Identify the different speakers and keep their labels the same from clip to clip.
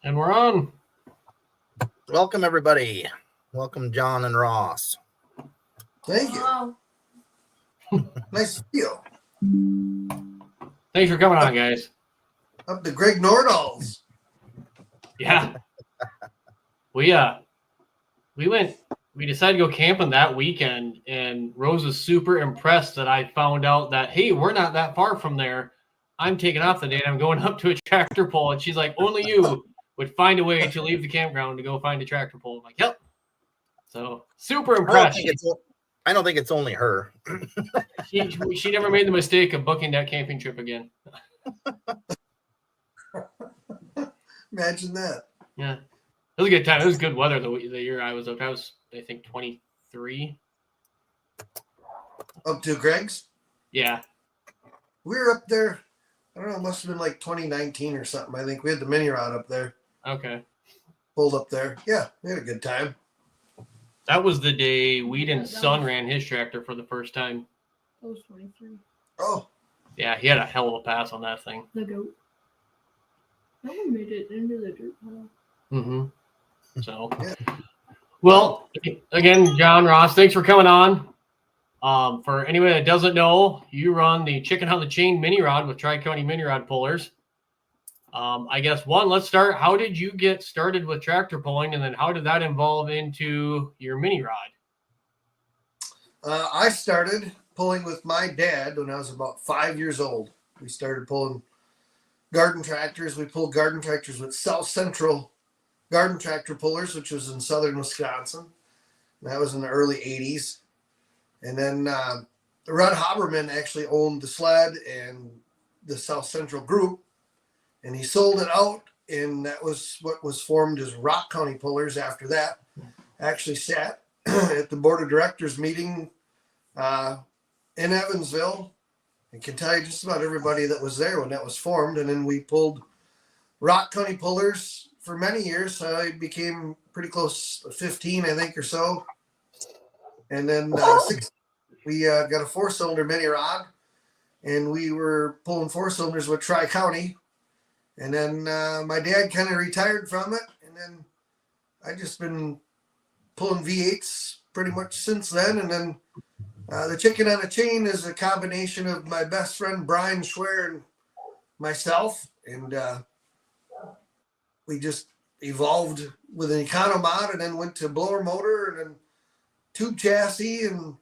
Speaker 1: And we're on.
Speaker 2: Welcome, everybody. Welcome, John and Ross.
Speaker 3: Thank you. Nice to see you.
Speaker 1: Thanks for coming on, guys.
Speaker 3: Up to Greg Nordall's.
Speaker 1: Yeah. We decided to go camping that weekend, and Rose was super impressed that I found out that, hey, we're not that far from there. I'm taking off the day and I'm going up to a tractor pull. And she's like, only you would find a way to leave the campground to go find a tractor pull. I'm like, yep. So super impressed.
Speaker 2: I don't think it's only her.
Speaker 1: She never made the mistake of booking that camping trip again.
Speaker 3: Imagine that.
Speaker 1: Yeah. It was a good time. It was good weather the year I was up. I was, I think, 23.
Speaker 3: Up to Greg's?
Speaker 1: Yeah.
Speaker 3: We were up there, I don't know, it must have been like 2019 or something. I think we had the mini rod up there.
Speaker 1: Okay.
Speaker 3: Pulled up there. Yeah, we had a good time.
Speaker 1: That was the day Whedon's son ran his tractor for the first time.
Speaker 4: I was 23.
Speaker 3: Oh.
Speaker 1: Yeah, he had a hell of a pass on that thing.
Speaker 4: The goat. That one made it into the dirt pile.
Speaker 1: Mm-hmm. So,
Speaker 3: Yeah.
Speaker 1: Well, again, John, Ross, thanks for coming on. For anybody that doesn't know, you run the Chicken on the Chain mini rod with Tri-County Mini Rod Pullers. I guess, let's start. How did you get started with tractor pulling, and then how did that evolve into your mini rod?
Speaker 3: I started pulling with my dad when I was about 5 years old. We started pulling garden tractors. We pulled garden tractors with South Central Garden Tractor Pullers, which was in southern Wisconsin. That was in the early 80s. And then Rudd Haberman actually owned the sled and the South Central group, and he sold it out, and that was what was formed as Rock County Pullers after that. Actually sat at the board of directors meeting in Evansville, and can tell you just about everybody that was there when that was formed. And then we pulled Rock County Pullers for many years. So I became pretty close to 15, I think, or so. And then we got a 4-cylinder mini rod, and we were pulling 4-cylinders with Tri-County. And then my dad kind of retired from it, and then I just been pulling V8s pretty much since then. And then the Chicken on a Chain is a combination of my best friend Brian Schwer and myself, and we just evolved with an Economod, and then went to blower motor, and then tube chassis, and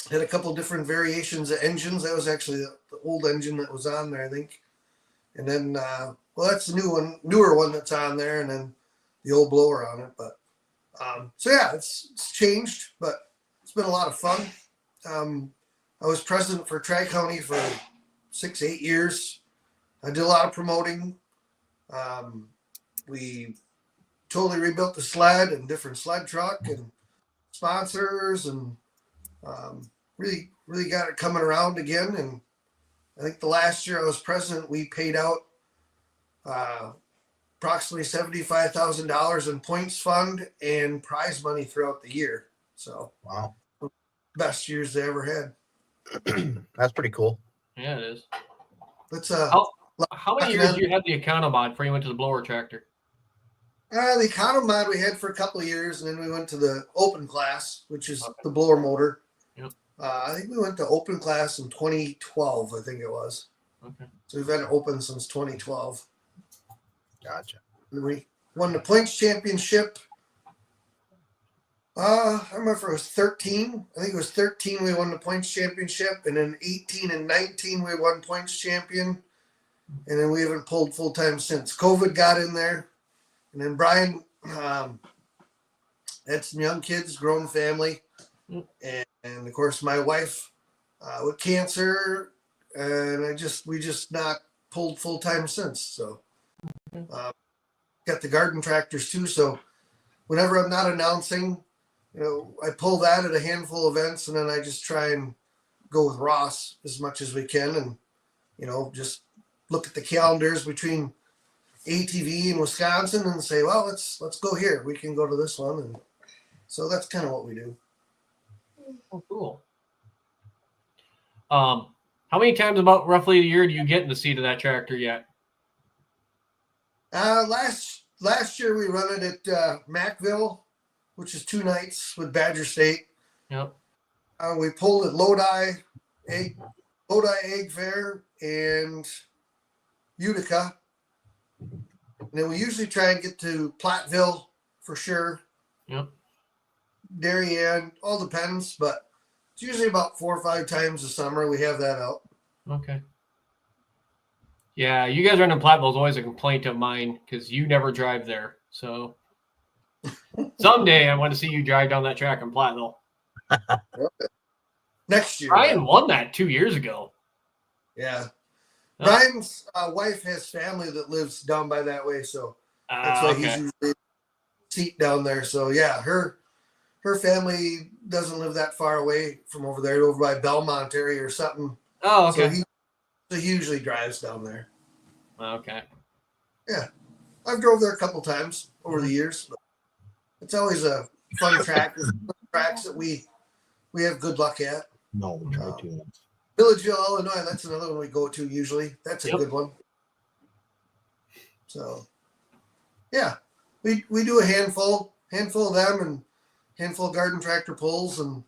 Speaker 3: had a couple different variations of engines. That was actually the old engine that was on there, I think. And then, that's the newer one that's on there, and then the old blower on it. But so yeah, it's changed, but it's been a lot of fun. I was president for Tri-County for 6-8 years. I did a lot of promoting. We totally rebuilt the sled and different sled truck and sponsors, and really got it coming around again. And I think the last year I was president, we paid out approximately $75,000 in points fund and prize money throughout the year. So
Speaker 2: wow,
Speaker 3: best years they ever had.
Speaker 2: That's pretty cool.
Speaker 1: Yeah, it is.
Speaker 3: Let's
Speaker 1: how many years did you have the Economod before you went to the blower tractor?
Speaker 3: The Economod we had for a couple of years, and then we went to the open class, which is the blower motor.
Speaker 1: Yep.
Speaker 3: I think we went to open class in 2012, I think it was.
Speaker 1: Okay.
Speaker 3: So we've had it open since 2012.
Speaker 2: Gotcha.
Speaker 3: And we won the points championship. I remember if it was 13. I think it was 13 we won the points championship, and then 18 and 19 we won points champion. And then we haven't pulled full time since. COVID got in there. And then Brian had some young kids, grown family. And of course, my wife with cancer, and we just not pulled full time since. So got the garden tractors too. So whenever I'm not announcing, I pull that at a handful of events, and then I just try and go with Ross as much as we can, and just look at the calendars between ATV in Wisconsin and say, well, let's go here. We can go to this one, and so that's kind of what we do.
Speaker 1: Oh, cool. How many times about roughly a year do you get in the seat of that tractor yet?
Speaker 3: Last last year we run it at Macville, which is 2 nights with Badger State.
Speaker 1: Yep.
Speaker 3: We pulled at Lodi Egg Fair, and Utica. And then we usually try and get to Platteville for sure.
Speaker 1: Yep.
Speaker 3: Darien, all depends, but it's usually about 4 or 5 times a summer we have that out.
Speaker 1: Okay. Yeah, you guys running Platteville is always a complaint of mine because you never drive there. So someday I want to see you drive down that track in Platteville.
Speaker 3: Next year.
Speaker 1: Brian won that 2 years ago.
Speaker 3: Yeah.
Speaker 1: Oh.
Speaker 3: Brian's wife has family that lives down by that way, so that's why he's usually seat down there. So yeah, her family doesn't live that far away from over there, over by Belmont area or something.
Speaker 1: Oh, okay.
Speaker 3: So he usually drives down there.
Speaker 1: Okay.
Speaker 3: Yeah, I've drove there a couple times over the years. But it's always a fun track. There's tracks that we have good luck at.
Speaker 2: No, we try to.
Speaker 3: Milledgeville, Illinois. That's another one we go to usually. That's a good one. So, yeah, we do a handful of them and handful of garden tractor pulls and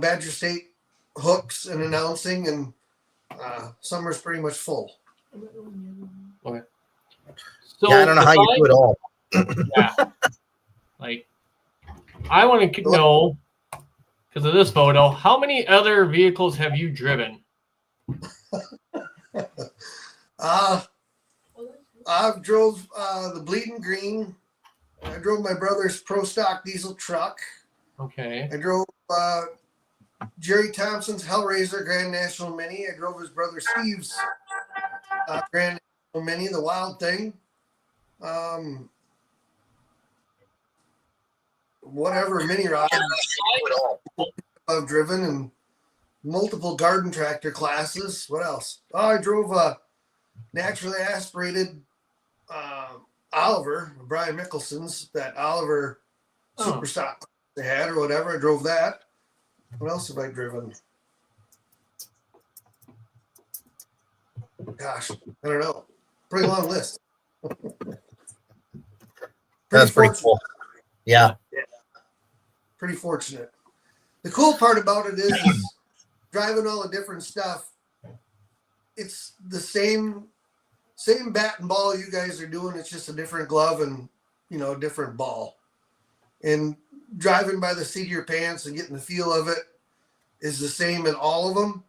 Speaker 3: Badger State hooks and announcing, and summer's pretty much full.
Speaker 1: Okay. So
Speaker 2: Yeah, I don't know how you do it all.
Speaker 1: Yeah. Like, I want to know, because of this photo, how many other vehicles have you driven?
Speaker 3: I've drove the Bleeding Green. I drove my brother's Pro Stock diesel truck.
Speaker 1: Okay.
Speaker 3: I drove Jerry Thompson's Hellraiser Grand National Mini. I drove his brother Steve's Grand National Mini, the Wild Thing. Whatever mini rod I've driven, and multiple garden tractor classes. What else? Oh, I drove a naturally aspirated Oliver, Brian Mickelson's, that Oliver Super Stock they had or whatever. I drove that. What else have I driven? Gosh, I don't know. Pretty long list.
Speaker 2: That's pretty cool. Yeah.
Speaker 3: Pretty fortunate. The cool part about it is driving all the different stuff. It's the same bat and ball you guys are doing. It's just a different glove and a different ball. And driving by the seat of your pants and getting the feel of it is the same in all of them,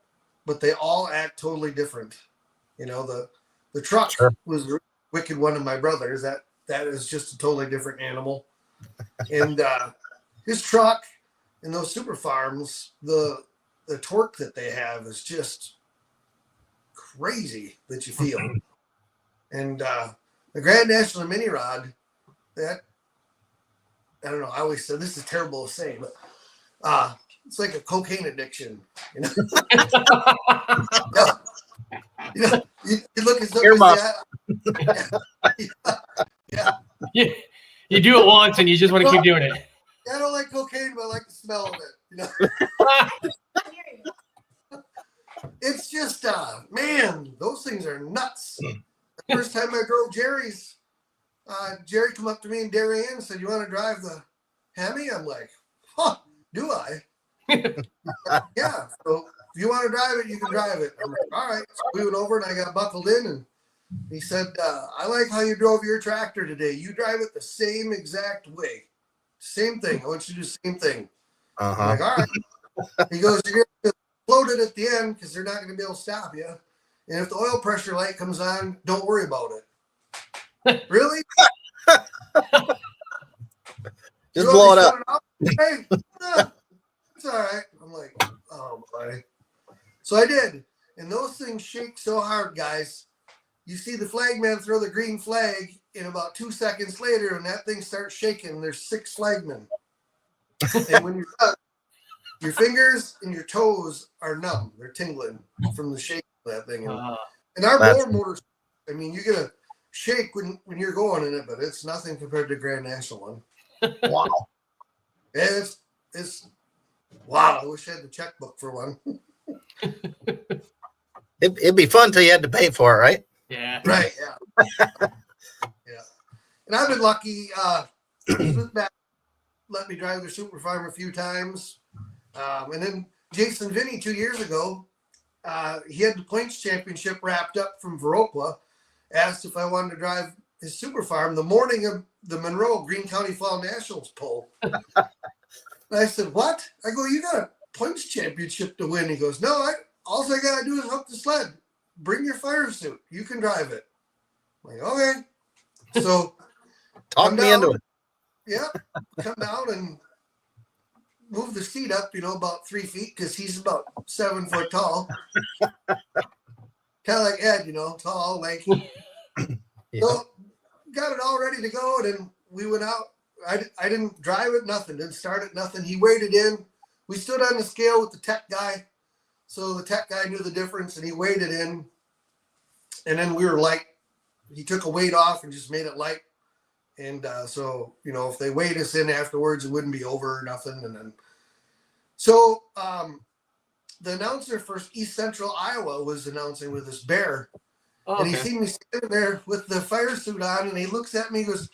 Speaker 3: but they all act totally different. The truck was the wicked one of my brothers. That is just a totally different animal. And his truck and those super farms, the torque that they have is just crazy that you feel. And the Grand National Mini Rod, that, I don't know, I always said this is terrible to say, but it's like a cocaine addiction. You look at something like that.
Speaker 1: Yeah. You do it once and you just want to keep doing it.
Speaker 3: I don't like cocaine, but I like the smell of it. It's just, man, those things are nuts. The first time I drove Jerry's, Jerry come up to me in Darien and said, "You want to drive the Hemi?" I'm like, "Huh, do I?" Yeah. So if you want to drive it, you can drive it. I'm like, all right. So we went over and I got buckled in, and he said, "I like how you drove your tractor today. You drive it the same exact way. Same thing. I want you to do the same thing." I'm like, all right. He goes, "You're going to float it at the end because they're not going to be able to stop you. And if the oil pressure light comes on, don't worry about it." Really?
Speaker 2: Just blow it up.
Speaker 3: Hey, it's all right. I'm like, oh boy. So I did. And those things shake so hard, guys. You see the flagman throw the green flag, and about 2 seconds later, and that thing starts shaking, there's 6 flagmen. And when you're done, your fingers and your toes are numb. They're tingling from the shake of that thing. And our motor, I mean, you get a shake when you're going in it, but it's nothing compared to Grand National one.
Speaker 2: Wow.
Speaker 3: It's wow. I wish I had the checkbook for one.
Speaker 2: It'd be fun till you had to pay for it, right?
Speaker 1: Yeah.
Speaker 3: Right. Yeah. Yeah. And I've been lucky. Smithback let me drive their super farm a few times. And then Jason Vinny 2 years ago, he had the points championship wrapped up from Viroqua, asked if I wanted to drive his super farm the morning of the Monroe Green County Fall Nationals poll. And I said, what? I go, you got a points championship to win. He goes, no, all I got to do is hook the sled. Bring your fire suit. You can drive it. I'm like, okay. So
Speaker 2: Talk me into it.
Speaker 3: Yeah. Come down and move the seat up, about 3 feet because he's about 7 foot tall. Kind of like Ed, tall, lanky.
Speaker 2: Yeah.
Speaker 3: So got it all ready to go. And then we went out. I didn't drive it, nothing. Didn't start it, nothing. He weighed it in. We stood on the scale with the tech guy. So the tech guy knew the difference and he weighed it in. And then we were light. He took a weight off and just made it light. And so, if they weighed us in afterwards, it wouldn't be over or nothing. And then, so the announcer for East Central Iowa was announcing with this bear.
Speaker 1: Oh,
Speaker 3: and he
Speaker 1: okay.
Speaker 3: seen me standing there with the fire suit on, and he looks at me and goes,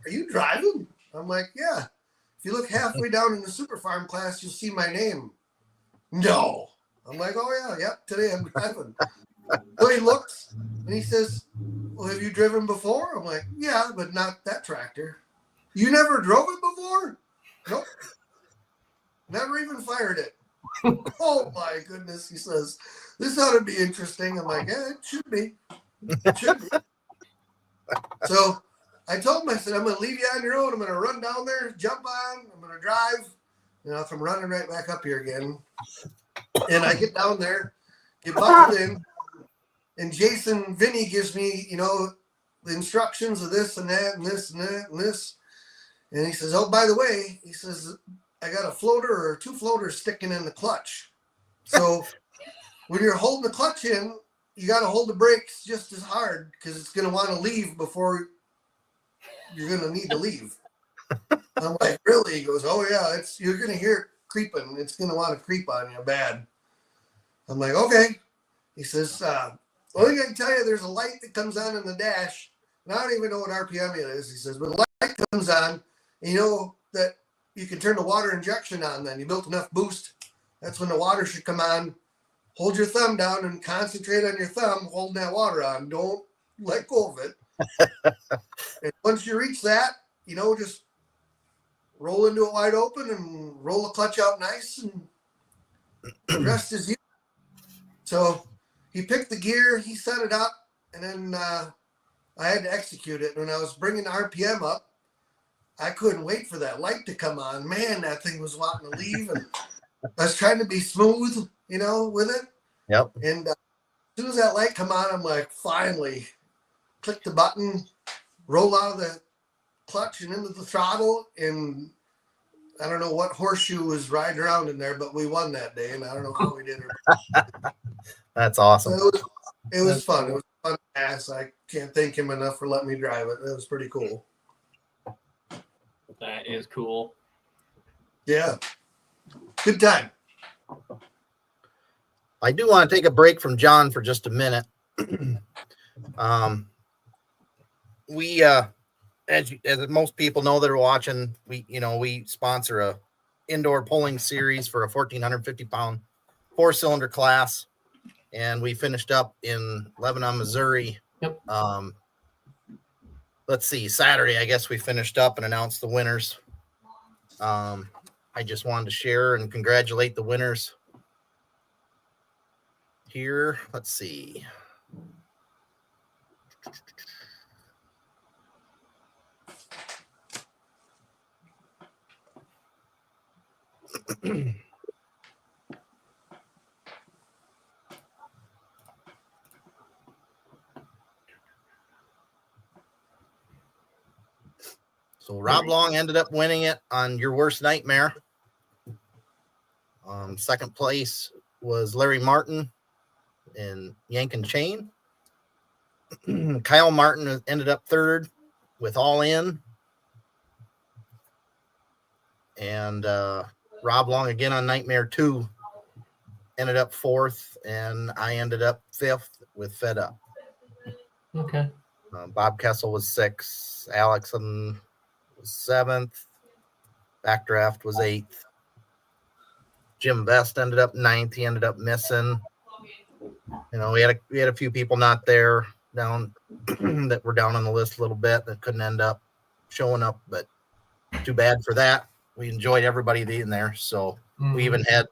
Speaker 3: are you driving? I'm like, yeah. If you look halfway down in the super farm class, you'll see my name. No. I'm like, oh, yeah, yep, today I'm driving. So he looks, and he says, well, have you driven before? I'm like, yeah, but not that tractor. You never drove it before? Nope. Never even fired it. Oh, my goodness. He says, this ought to be interesting. I'm like, yeah, it should be. It should be. So I told him, I said, I'm going to leave you on your own. I'm going to run down there, jump on. I'm going to drive. If I'm running right back up here again. And I get down there, get buckled in. And Jason Vinny gives me, the instructions of this and that and this and that and this. And he says, oh, by the way, he says, I got a floater or 2 floaters sticking in the clutch. So when you're holding the clutch in, you got to hold the brakes just as hard because it's going to want to leave before you're going to need to leave. I'm like, really? He goes, oh, yeah, you're going to hear it creeping. It's going to want to creep on you bad. I'm like, okay. He says, only thing I can tell you, there's a light that comes on in the dash. And I don't even know what RPM it is. He says, but the light comes on, and you know that you can turn the water injection on then. You built enough boost. That's when the water should come on. Hold your thumb down and concentrate on your thumb holding that water on. Don't let go of it. And once you reach that, just roll into it wide open and roll the clutch out nice, and the rest is you. So he picked the gear, he set it up, and then I had to execute it. When I was bringing the RPM up, I couldn't wait for that light to come on. Man, that thing was wanting to leave. And I was trying to be smooth, with it.
Speaker 2: Yep.
Speaker 3: And as soon as that light come on, I'm like, finally, click the button, roll out of the clutch and into the throttle. And I don't know what horseshoe was riding around in there, but we won that day. And I don't know how we did it.
Speaker 2: That's awesome.
Speaker 3: It was fun. It was fun. I can't thank him enough for letting me drive it. It was pretty cool.
Speaker 1: That is cool.
Speaker 3: Yeah. Good time.
Speaker 2: I do want to take a break from Jon for just a minute. We, as most people know that are watching, we sponsor a indoor pulling series for a 1,450 pound 4-cylinder class. And we finished up in Lebanon, Missouri.
Speaker 1: Yep.
Speaker 2: Let's see, Saturday, I guess we finished up and announced the winners. I just wanted to share and congratulate the winners here. Let's see. So Rob Long ended up winning it on Your Worst Nightmare. Second place was Larry Martin in Yank and Chain. Kyle Martin ended up third with All In. And Rob Long again on Nightmare 2 ended up fourth, and I ended up fifth with Fed Up.
Speaker 1: Okay.
Speaker 2: Bob Kessel was 6th. Alex was 7th. Backdraft was 8th. Jim Vest ended up 9th. He ended up missing. We had a few people not there down that were down on the list a little bit that couldn't end up showing up, but too bad for that. We enjoyed everybody being there. So we even had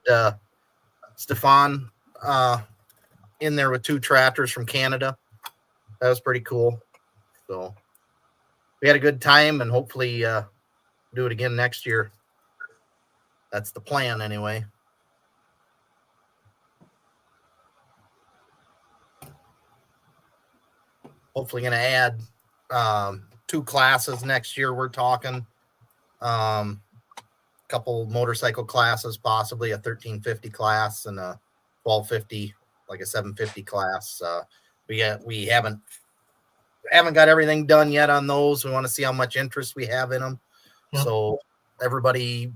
Speaker 2: Stefan in there with 2 tractors from Canada. That was pretty cool. So we had a good time, and hopefully do it again next year. That's the plan anyway. Hopefully going to add 2 classes next year. We're talking couple motorcycle classes, possibly a 1350 class and a 1250, like a 750 class. We haven't got everything done yet on those. We want to see how much interest we have in them. Yep. So everybody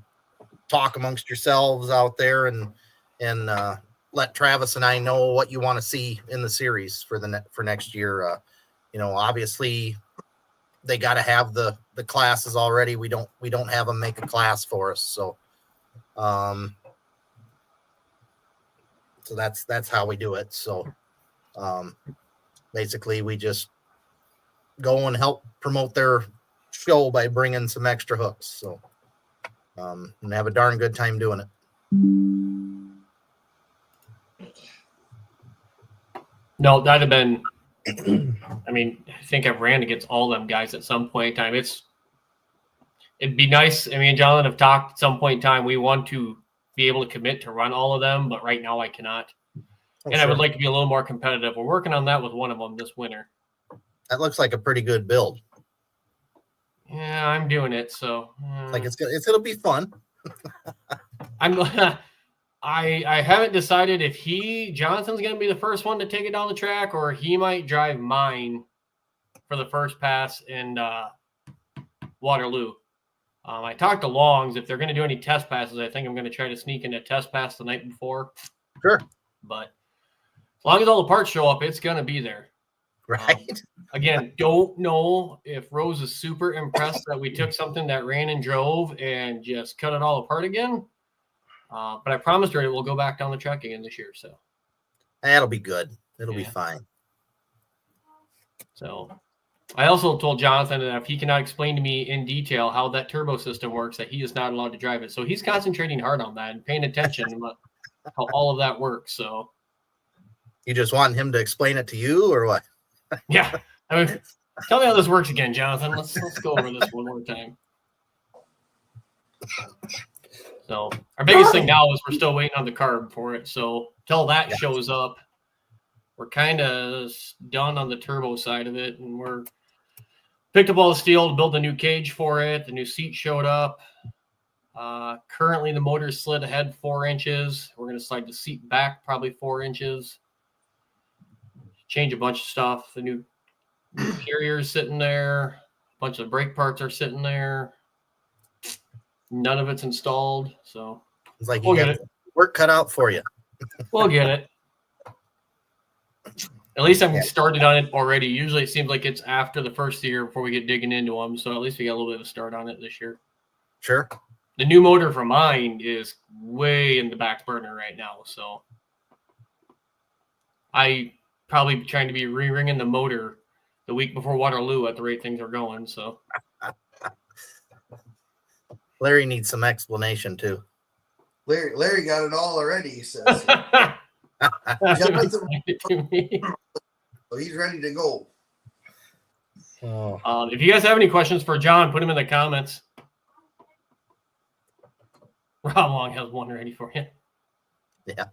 Speaker 2: talk amongst yourselves out there and let Travis and I know what you want to see in the series for next year. Obviously they got to have the classes already. We don't have them make a class for us. So, so that's how we do it. So, basically we just go and help promote their show by bringing some extra hooks. So, and have a darn good time doing it.
Speaker 1: No, that'd have been, I mean, I think I've ran against all them guys at some point in time. It'd be nice. I mean, John and have talked at some point in time. We want to be able to commit to run all of them, but right now I cannot. And sure. I would like to be a little more competitive. We're working on that with one of them this winter.
Speaker 2: That looks like a pretty good build.
Speaker 1: Yeah, I'm doing it. So
Speaker 2: it'll be fun.
Speaker 1: I haven't decided if Jonathan's going to be the first one to take it down the track, or he might drive mine for the first pass in Waterloo. I talked to Longs. If they're going to do any test passes, I think I'm going to try to sneak in a test pass the night before.
Speaker 2: Sure.
Speaker 1: But as long as all the parts show up, it's going to be there.
Speaker 2: Right.
Speaker 1: Again, don't know if Rose is super impressed that we took something that ran and drove and just cut it all apart again. But I promised her it will go back down the track again this year. So
Speaker 2: that'll be good. It'll be fine.
Speaker 1: So I also told Jonathan that if he cannot explain to me in detail how that turbo system works, that he is not allowed to drive it. So he's concentrating hard on that and paying attention to how all of that works. So
Speaker 2: you just want him to explain it to you or what?
Speaker 1: Yeah. I mean, tell me how this works again, Jonathan. Let's go over this one more time. So our biggest thing now is we're still waiting on the carb for it. So till that shows up, we're kind of done on the turbo side of it. And we're picked up all the steel to build a new cage for it. The new seat showed up. Currently the motor slid ahead 4 inches. We're going to slide the seat back probably 4 inches. Change a bunch of stuff. The new carrier is sitting there. A bunch of brake parts are sitting there. None of it's installed, so
Speaker 2: it's like we'll get it. Work cut out for you.
Speaker 1: We'll get it. At least I'm started on it already. Usually it seems like it's after the first year before we get digging into them. So at least we got a little bit of a start on it this year.
Speaker 2: Sure.
Speaker 1: The new motor for mine is way in the back burner right now. So I probably trying to be re-ringing the motor the week before Waterloo at the rate things are going. So
Speaker 2: Larry needs some explanation too.
Speaker 3: Larry got it all already, he says. So he's ready to go.
Speaker 1: If you guys have any questions for John, put them in the comments. Rob Long has one ready for you.
Speaker 2: Yeah.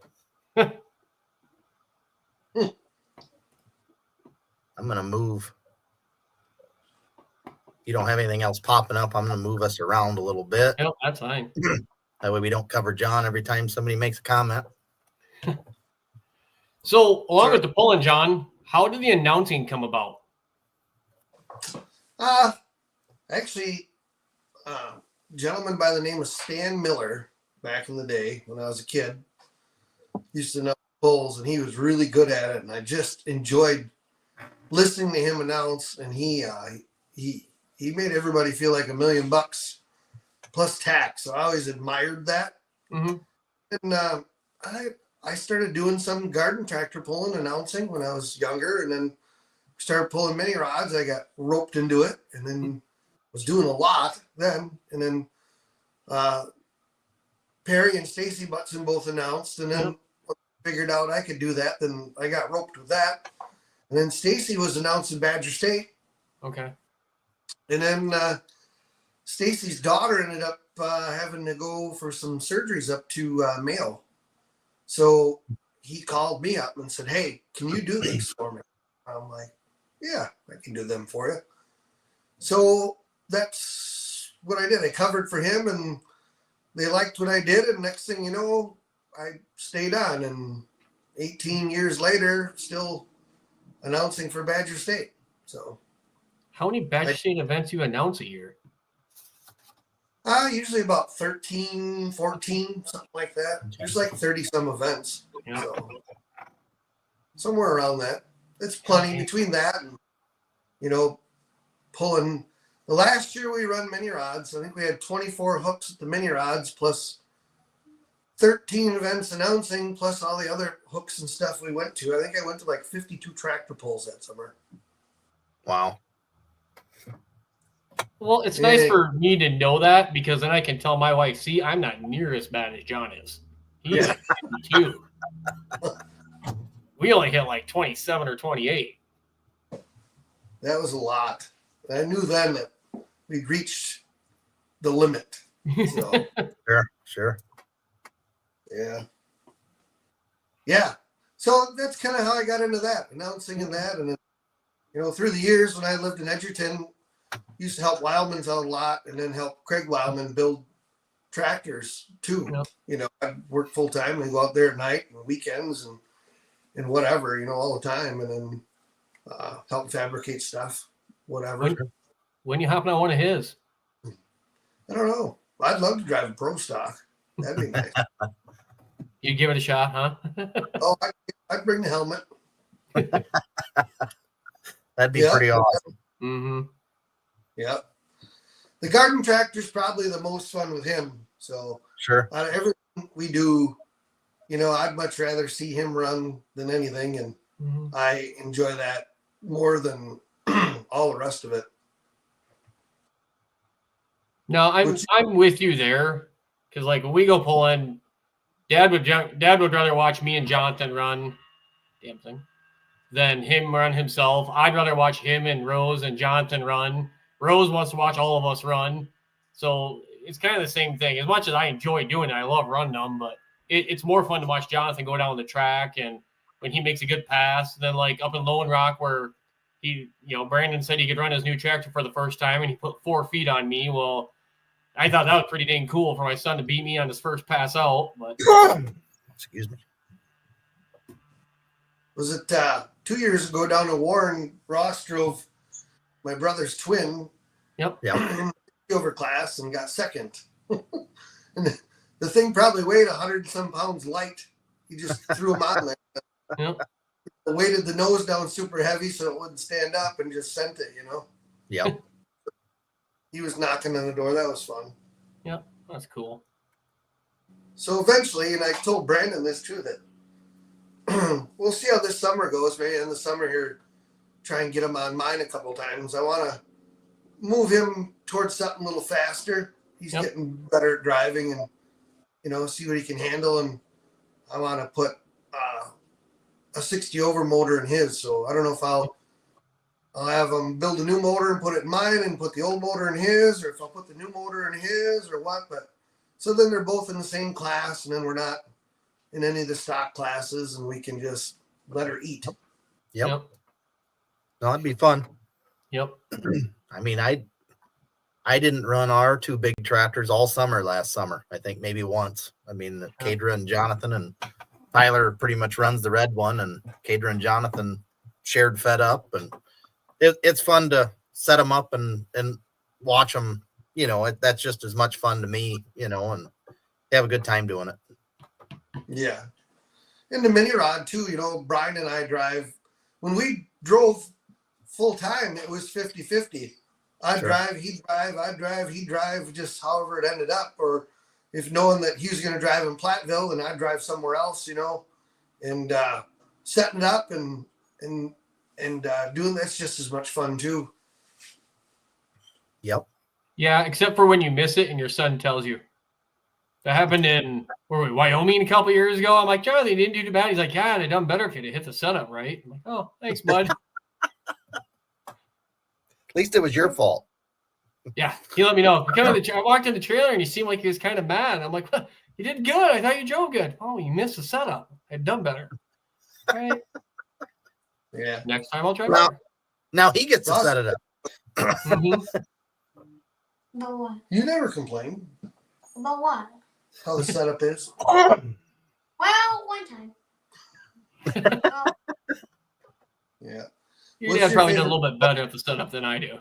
Speaker 2: I'm going to move. You don't have anything else popping up. I'm going to move us around a little bit.
Speaker 1: Yep, that's fine.
Speaker 2: That way we don't cover John every time somebody makes a comment.
Speaker 1: So, along with the pulling, John, how did the announcing come about?
Speaker 3: Actually, a gentleman by the name of Stan Miller, back in the day when I was a kid, used to know pulls, and he was really good at it, and I just enjoyed listening to him announce, and he made everybody feel like $1 million plus tax. So I always admired that.
Speaker 1: Mm-hmm.
Speaker 3: And I started doing some garden tractor pulling, announcing when I was younger, and then started pulling mini rods. I got roped into it, and then was doing a lot then. And then Perry and Stacy Butson both announced, and then figured out I could do that. Then I got roped with that. And then Stacy was announced in Badger State.
Speaker 1: Okay.
Speaker 3: And then Stacy's daughter ended up having to go for some surgeries up to Mayo. So he called me up and said, "Hey, can you do these for me?" I'm like, "Yeah, I can do them for you." So that's what I did. I covered for him, and they liked what I did. And next thing you know, I stayed on. And 18 years later, still announcing for Badger State. So
Speaker 1: how many Badger State events you announce a year?
Speaker 3: Usually about 13, 14, something like that. There's like 30 some events.
Speaker 1: Yeah.
Speaker 3: So somewhere around that. It's plenty between that and, pulling. The last year we run mini rods. I think we had 24 hooks at the mini rods plus 13 events announcing plus all the other hooks and stuff we went to. I think I went to like 52 tractor pulls that summer.
Speaker 2: Wow.
Speaker 1: Well, it's nice for me to know that because then I can tell my wife, see, I'm not near as bad as John is. He's like 52. We only hit like 27 or 28.
Speaker 3: That was a lot. I knew then that we'd reached the limit. So,
Speaker 2: Sure.
Speaker 3: Yeah. So that's kind of how I got into that, announcing and that. And then, through the years when I lived in Edgerton, used to help Wildman's out a lot and then help Craig Wildman build tractors too. Yep. I'd work full time and go out there at night and weekends and whatever, all the time. And then help fabricate stuff, whatever.
Speaker 1: When you hopping on one of his?
Speaker 3: I don't know. I'd love to drive a pro stock. That'd be nice.
Speaker 1: You'd give it a shot, huh?
Speaker 3: Oh, I'd bring the helmet.
Speaker 2: That'd be pretty awesome.
Speaker 1: Mm-hmm.
Speaker 3: Yep. The garden tractor's probably the most fun with him. So
Speaker 2: sure.
Speaker 3: Out of everything we do, I'd much rather see him run than anything. And I enjoy that more than all the rest of it.
Speaker 1: No, I'm with you there. Because like when we go pulling, Dad would rather watch me and Jonathan run damn thing than him run himself. I'd rather watch him and Rose and Jonathan run. Rose wants to watch all of us run. So it's kind of the same thing. As much as I enjoy doing it, I love running them, but it's more fun to watch Jonathan go down the track and when he makes a good pass, then like up in Lone Rock where he, Brandon said he could run his new tractor for the first time and he put 4 feet on me. Well, I thought that was pretty dang cool for my son to beat me on his first pass out. But
Speaker 2: excuse me.
Speaker 3: Was it 2 years ago down to Warren? Ross drove my brother's twin.
Speaker 1: Yep.
Speaker 3: Over class and got second. And the thing probably weighed 100 some pounds light. He just threw him on there.
Speaker 1: Yep.
Speaker 3: Weighted the nose down super heavy so it wouldn't stand up and just sent it,
Speaker 2: Yep.
Speaker 3: He was knocking on the door. That was fun.
Speaker 1: Yep. That's cool.
Speaker 3: So eventually, and I told Brandon this too, that we'll see how this summer goes. Maybe in the summer here, try and get him on mine a couple times. I want to move him towards something a little faster. He's getting better at driving and, see what he can handle. And I want to put a 60 over motor in his. So I don't know if I'll have him build a new motor and put it in mine and put the old motor in his, or if I'll put the new motor in his or what. But so then they're both in the same class and then we're not in any of the stock classes and we can just let her eat.
Speaker 2: Yep. No, that'd be fun.
Speaker 1: Yep.
Speaker 2: I mean, I didn't run our 2 big tractors all summer last summer. I think maybe once. I mean, Kadra and Jonathan and Tyler pretty much runs the red one, and Kadra and Jonathan shared fed up, and it's fun to set them up and watch them. That's just as much fun to me, and they have a good time doing it.
Speaker 3: Yeah. And the mini rod too, Brian and I drive. When we drove full time, it was 50-50. I'd
Speaker 2: Sure.
Speaker 3: drive, he'd drive, I'd drive, he'd drive, just however it ended up. Or if knowing that he was going to drive in Platteville, then I'd drive somewhere else, and setting it up and doing that's just as much fun too.
Speaker 2: Yep.
Speaker 1: Yeah, except for when you miss it and your son tells you. That happened in Wyoming a couple years ago. I'm like, Charlie, they didn't do too bad. He's like, yeah, they done better if you'd hit the setup right. I'm like, oh, thanks, bud.
Speaker 2: At least it was your fault.
Speaker 1: Yeah, he let me know. I walked in the trailer and he seemed like he was kind of mad. I'm like, well, you did good. I thought you drove good. Oh, you missed the setup. I'd done better. All right.
Speaker 3: Yeah.
Speaker 1: Next time I'll try
Speaker 2: Now-
Speaker 1: better.
Speaker 2: Now he gets to
Speaker 3: Ross-
Speaker 2: set it up.
Speaker 1: Mhm.
Speaker 4: About what?
Speaker 3: You never complain
Speaker 4: About what?
Speaker 3: how the setup is.
Speaker 4: Well, one time. Well,
Speaker 3: Yeah.
Speaker 1: Your
Speaker 3: What's
Speaker 1: dad
Speaker 3: your
Speaker 1: probably did a
Speaker 3: favorite-
Speaker 1: little bit better at the setup than I do.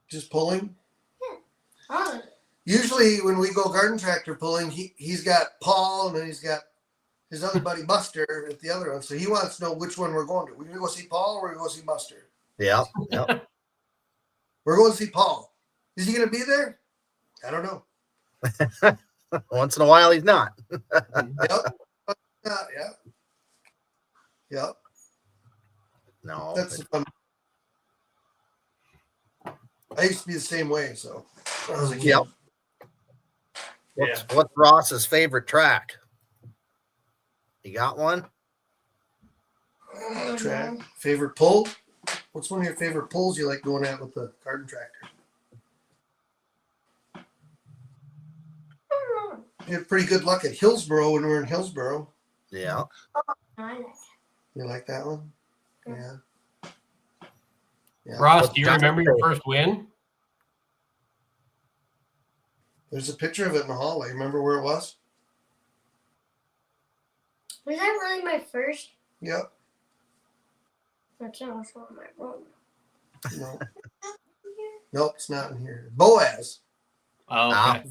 Speaker 3: Just pulling.
Speaker 4: oh,
Speaker 3: Usually when we go garden tractor pulling, he's got Paul and then he's got his other buddy Buster at the other one. So he wants to know which one we're going to. We're going to go see Paul or we're going to go see Buster.
Speaker 2: Yeah. Yep.
Speaker 3: We're going to see Paul. Is he going to be there? I don't know.
Speaker 2: Once in a while, he's not.
Speaker 3: Yep. Yeah. Yep.
Speaker 2: No.
Speaker 3: That's fun. I used to be the same way. So when I was a kid.
Speaker 2: Yep. What's Ross's favorite track? You got one?
Speaker 3: Track. Favorite pull? What's one of your favorite pulls you like going at with the garden tractor? You had pretty good luck at Hillsboro when we were in Hillsboro.
Speaker 2: Yeah.
Speaker 4: I like
Speaker 3: You like that one? Yeah. Yeah.
Speaker 1: Ross, do you remember your first win?
Speaker 3: There's a picture of it in the hallway. Remember where it was?
Speaker 4: Was that really my first?
Speaker 3: Yep.
Speaker 4: That's not on my room.
Speaker 3: No. Nope, it's not in here. Boaz.
Speaker 1: Oh, okay.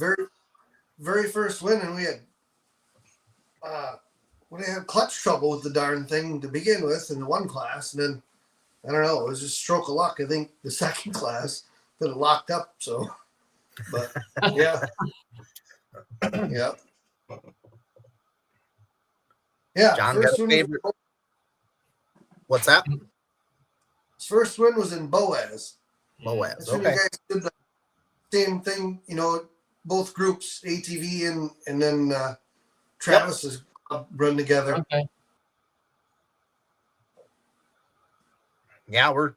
Speaker 3: Very first win, and we had clutch trouble with the darn thing to begin with in the one class, and then I don't know, it was just a stroke of luck. I think the second class that it locked up. So, but yeah, yeah, yeah.
Speaker 2: John got a favorite. What's that?
Speaker 3: His first win was in Boaz.
Speaker 2: Boaz.
Speaker 3: That's when
Speaker 2: Okay.
Speaker 3: you guys did the same thing, both groups, ATV and then Travis's run together.
Speaker 1: Okay.
Speaker 2: Yeah, we're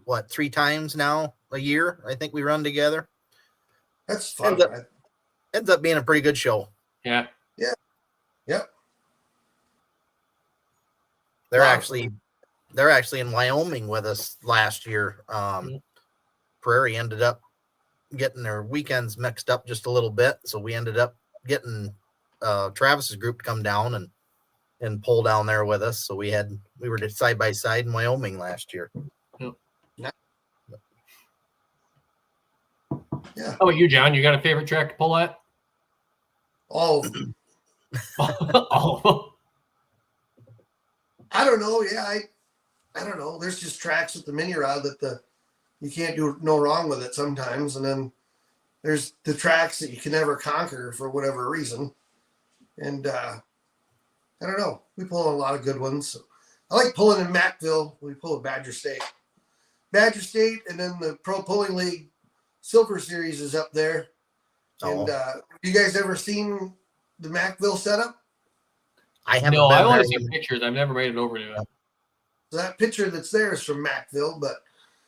Speaker 2: what, 3 times now a year? I think we run together.
Speaker 3: That's fun.
Speaker 2: Ends up- Ends up being a pretty good show.
Speaker 1: Yeah.
Speaker 3: Yep.
Speaker 2: They're
Speaker 3: Wow.
Speaker 2: actually in Wyoming with us last year. Prairie ended up getting their weekends mixed up just a little bit, so we ended up getting Travis's group to come down and pull down there with us. So we were just side by side in Wyoming last year.
Speaker 3: Yeah.
Speaker 1: How about you, John? You got a favorite track to pull at?
Speaker 3: All of them.
Speaker 1: Oh.
Speaker 3: I don't know. Yeah, I don't know. There's just tracks with the mini rod that you can't do no wrong with it sometimes, and then there's the tracks that you can never conquer for whatever reason. And I don't know. We pull a lot of good ones. I like pulling in Mackville. We pull at Badger State, and then the Pro Pulling League Silver Series is up there.
Speaker 2: Oh.
Speaker 3: And you guys ever seen the Mackville setup?
Speaker 2: I haven't
Speaker 1: No,
Speaker 2: been
Speaker 1: I
Speaker 2: there
Speaker 1: want to see
Speaker 2: when-
Speaker 1: pictures. I've never made it over to it.
Speaker 3: So that picture that's there is from Mackville, but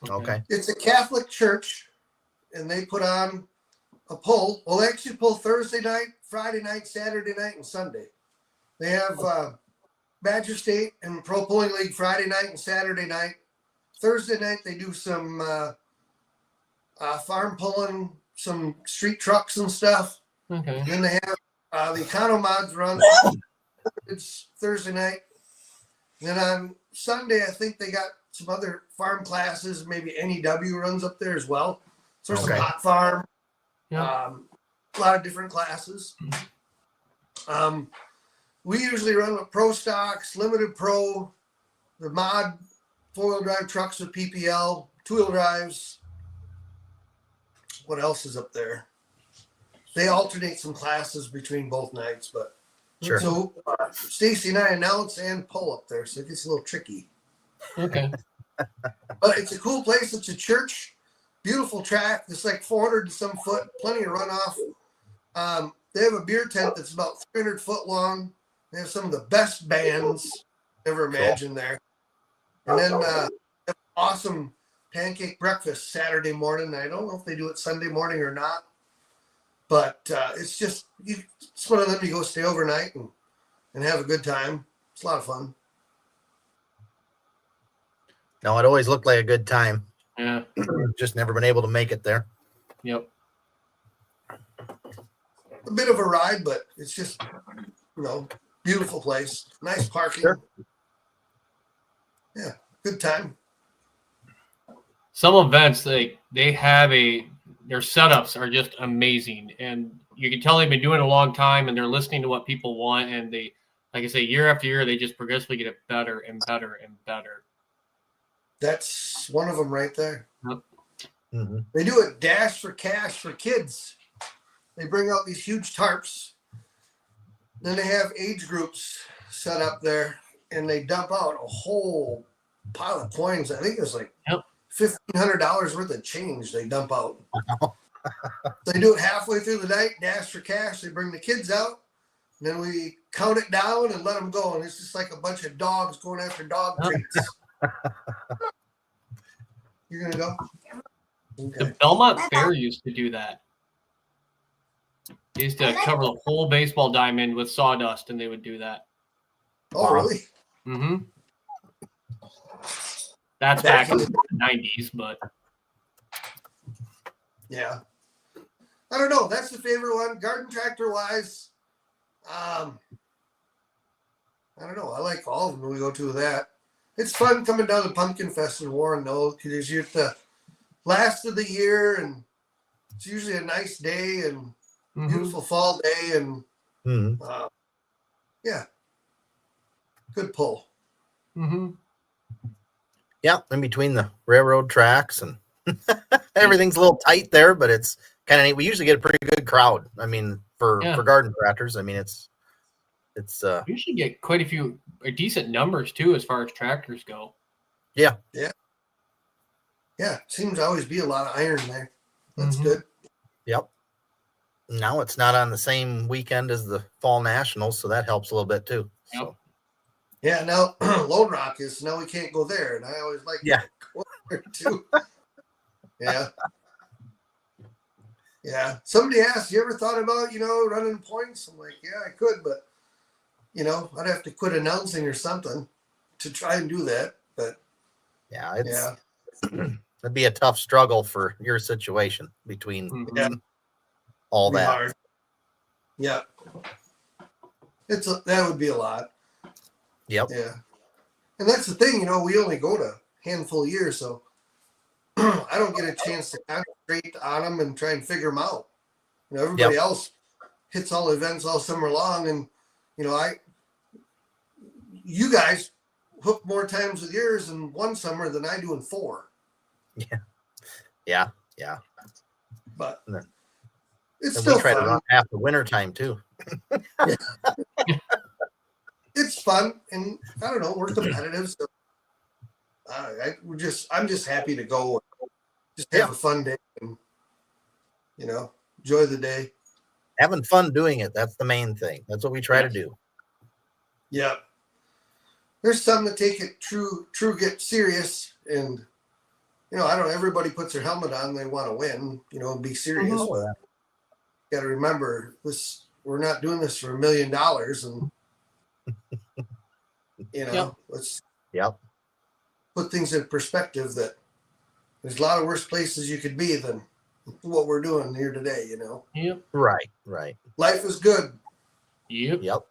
Speaker 2: Okay.
Speaker 3: it's a Catholic church, and they put on a pull. Well, they actually pull Thursday night, Friday night, Saturday night, and Sunday. They have Badger State and Pro Pulling League Friday night and Saturday night. Thursday night they do some farm pulling, some street trucks and stuff.
Speaker 1: Okay.
Speaker 3: And then they have the Econo Mods run. It's Thursday night. And then on Sunday, I think they got some other farm classes. Maybe NEW runs up there as well. So there's
Speaker 2: Okay.
Speaker 3: some hot farm.
Speaker 1: Yeah.
Speaker 3: A lot of different classes. We usually run with Pro Stocks, Limited Pro, the Mod 4-wheel drive trucks with PPL, 2-wheel drives. What else is up there? They alternate some classes between both nights, but
Speaker 2: Sure.
Speaker 3: so Stacy and I announce and pull up there, so it gets a little tricky.
Speaker 1: Okay.
Speaker 3: But it's a cool place. It's a church, beautiful track. It's like 400 and some foot, plenty of runoff. They have a beer tent that's about 300 foot long. They have some of the best bands ever imagined there. And then awesome pancake breakfast Saturday morning. I don't know if they do it Sunday morning or not, but it's just it's one of them. You go stay overnight and have a good time. It's a lot of fun.
Speaker 2: No, it always looked like a good time.
Speaker 1: Yeah.
Speaker 2: Just never been able to make it there.
Speaker 1: Yep.
Speaker 3: A bit of a ride, but it's just, beautiful place. Nice parking.
Speaker 2: Sure.
Speaker 3: Yeah, good time.
Speaker 1: Some events they have their setups are just amazing, and you can tell they've been doing it a long time, and they're listening to what people want, and they, like I say, year after year, they just progressively get it better and better and better.
Speaker 3: That's one of them right there.
Speaker 1: Yep.
Speaker 2: Mm-hmm.
Speaker 3: They do a dash for cash for kids. They bring out these huge tarps. Then they have age groups set up there, and they dump out a whole pile of coins. I think it was like $1,500 worth of change they dump out. They do it halfway through the night, dash for cash. They bring the kids out, and then we count it down and let them go. And it's just like a bunch of dogs going after dog treats. You're going to go? Okay.
Speaker 1: The Belmont Fair used to do that. They used to cover the whole baseball diamond with sawdust, and they would do that.
Speaker 3: Oh, really?
Speaker 1: Mm-hmm. That's back in the 90s, but
Speaker 3: yeah. I don't know. That's the favorite one. Garden tractor wise, I don't know. I like all of them when we go to that. It's fun coming down to Pumpkin Fest in Warren, though, because you're at the last of the year, and it's usually a nice day and beautiful fall day, and yeah, good pull.
Speaker 1: mm-hmm.
Speaker 2: Yeah, in between the railroad tracks and everything's a little tight there, but it's kind of neat. We usually get a pretty good crowd. I mean, for garden tractors, I mean, it's
Speaker 1: we usually get quite a few decent numbers too as far as tractors go.
Speaker 3: Yeah. Seems to always be a lot of iron there. That's good.
Speaker 2: Yep. Now it's not on the same weekend as the Fall Nationals, so that helps a little bit too.
Speaker 1: Yep.
Speaker 2: So.
Speaker 3: Yeah, now Lone Rock is now we can't go there, and I always like to go there too. Yeah. Yeah. Somebody asked, you ever thought about, running points? I'm like, yeah, I could, but I'd have to quit announcing or something to try and do that. But
Speaker 2: it'd be a tough struggle for your situation between all that.
Speaker 3: Hard. Yeah. That would be a lot.
Speaker 2: Yep.
Speaker 3: Yeah. And that's the thing, we only go to a handful of years, so I don't get a chance to concentrate on them and try and figure them out. Everybody else hits all events all summer long, and you guys hook more times with yours in one summer than I do in 4.
Speaker 2: Yeah.
Speaker 3: But it's
Speaker 2: and
Speaker 3: still
Speaker 2: we try
Speaker 3: fun.
Speaker 2: to run half the winter time too.
Speaker 3: It's fun, and I don't know, we're competitive, so I'm just happy to go, just have a fun day, and enjoy the day.
Speaker 2: Having fun doing it, that's the main thing. That's what we try to do.
Speaker 3: Yeah. There's some that take it true get serious, and I don't know, everybody puts their helmet on, they want to win, and be serious. Got to remember this, we're not doing this for $1 million, and let's put things in perspective that there's a lot of worse places you could be than what we're doing here today,
Speaker 1: Yep.
Speaker 2: Right.
Speaker 3: Life is good.
Speaker 1: Yep.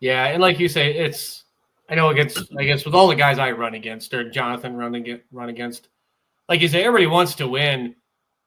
Speaker 2: Yeah,
Speaker 1: and like you say, I guess with all the guys I run against or Jonathan run against, like you say, everybody wants to win,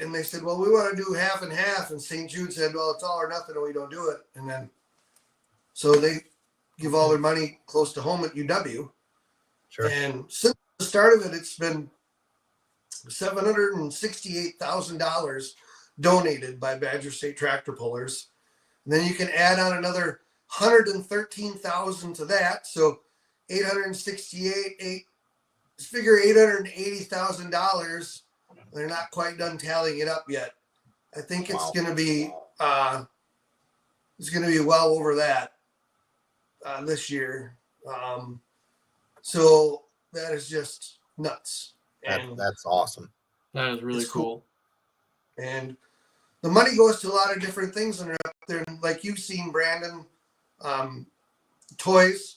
Speaker 3: and they said, well, we want to do half and half. And St. Jude said, well, it's all or nothing, or we don't do it. And then, so they give all their money close to home at UW.
Speaker 2: Sure.
Speaker 3: And since the start of it, it's been $768,000 donated by Badger State Tractor Pullers. And then you can add on another $113,000 to that. So 868, figure $880,000. They're not quite done tallying it up yet. I think it's going to be well over that this year. So that is just nuts. And
Speaker 2: That's awesome.
Speaker 1: That is really cool.
Speaker 3: And the money goes to a lot of different things that are up there. Like you've seen, Brandon, toys.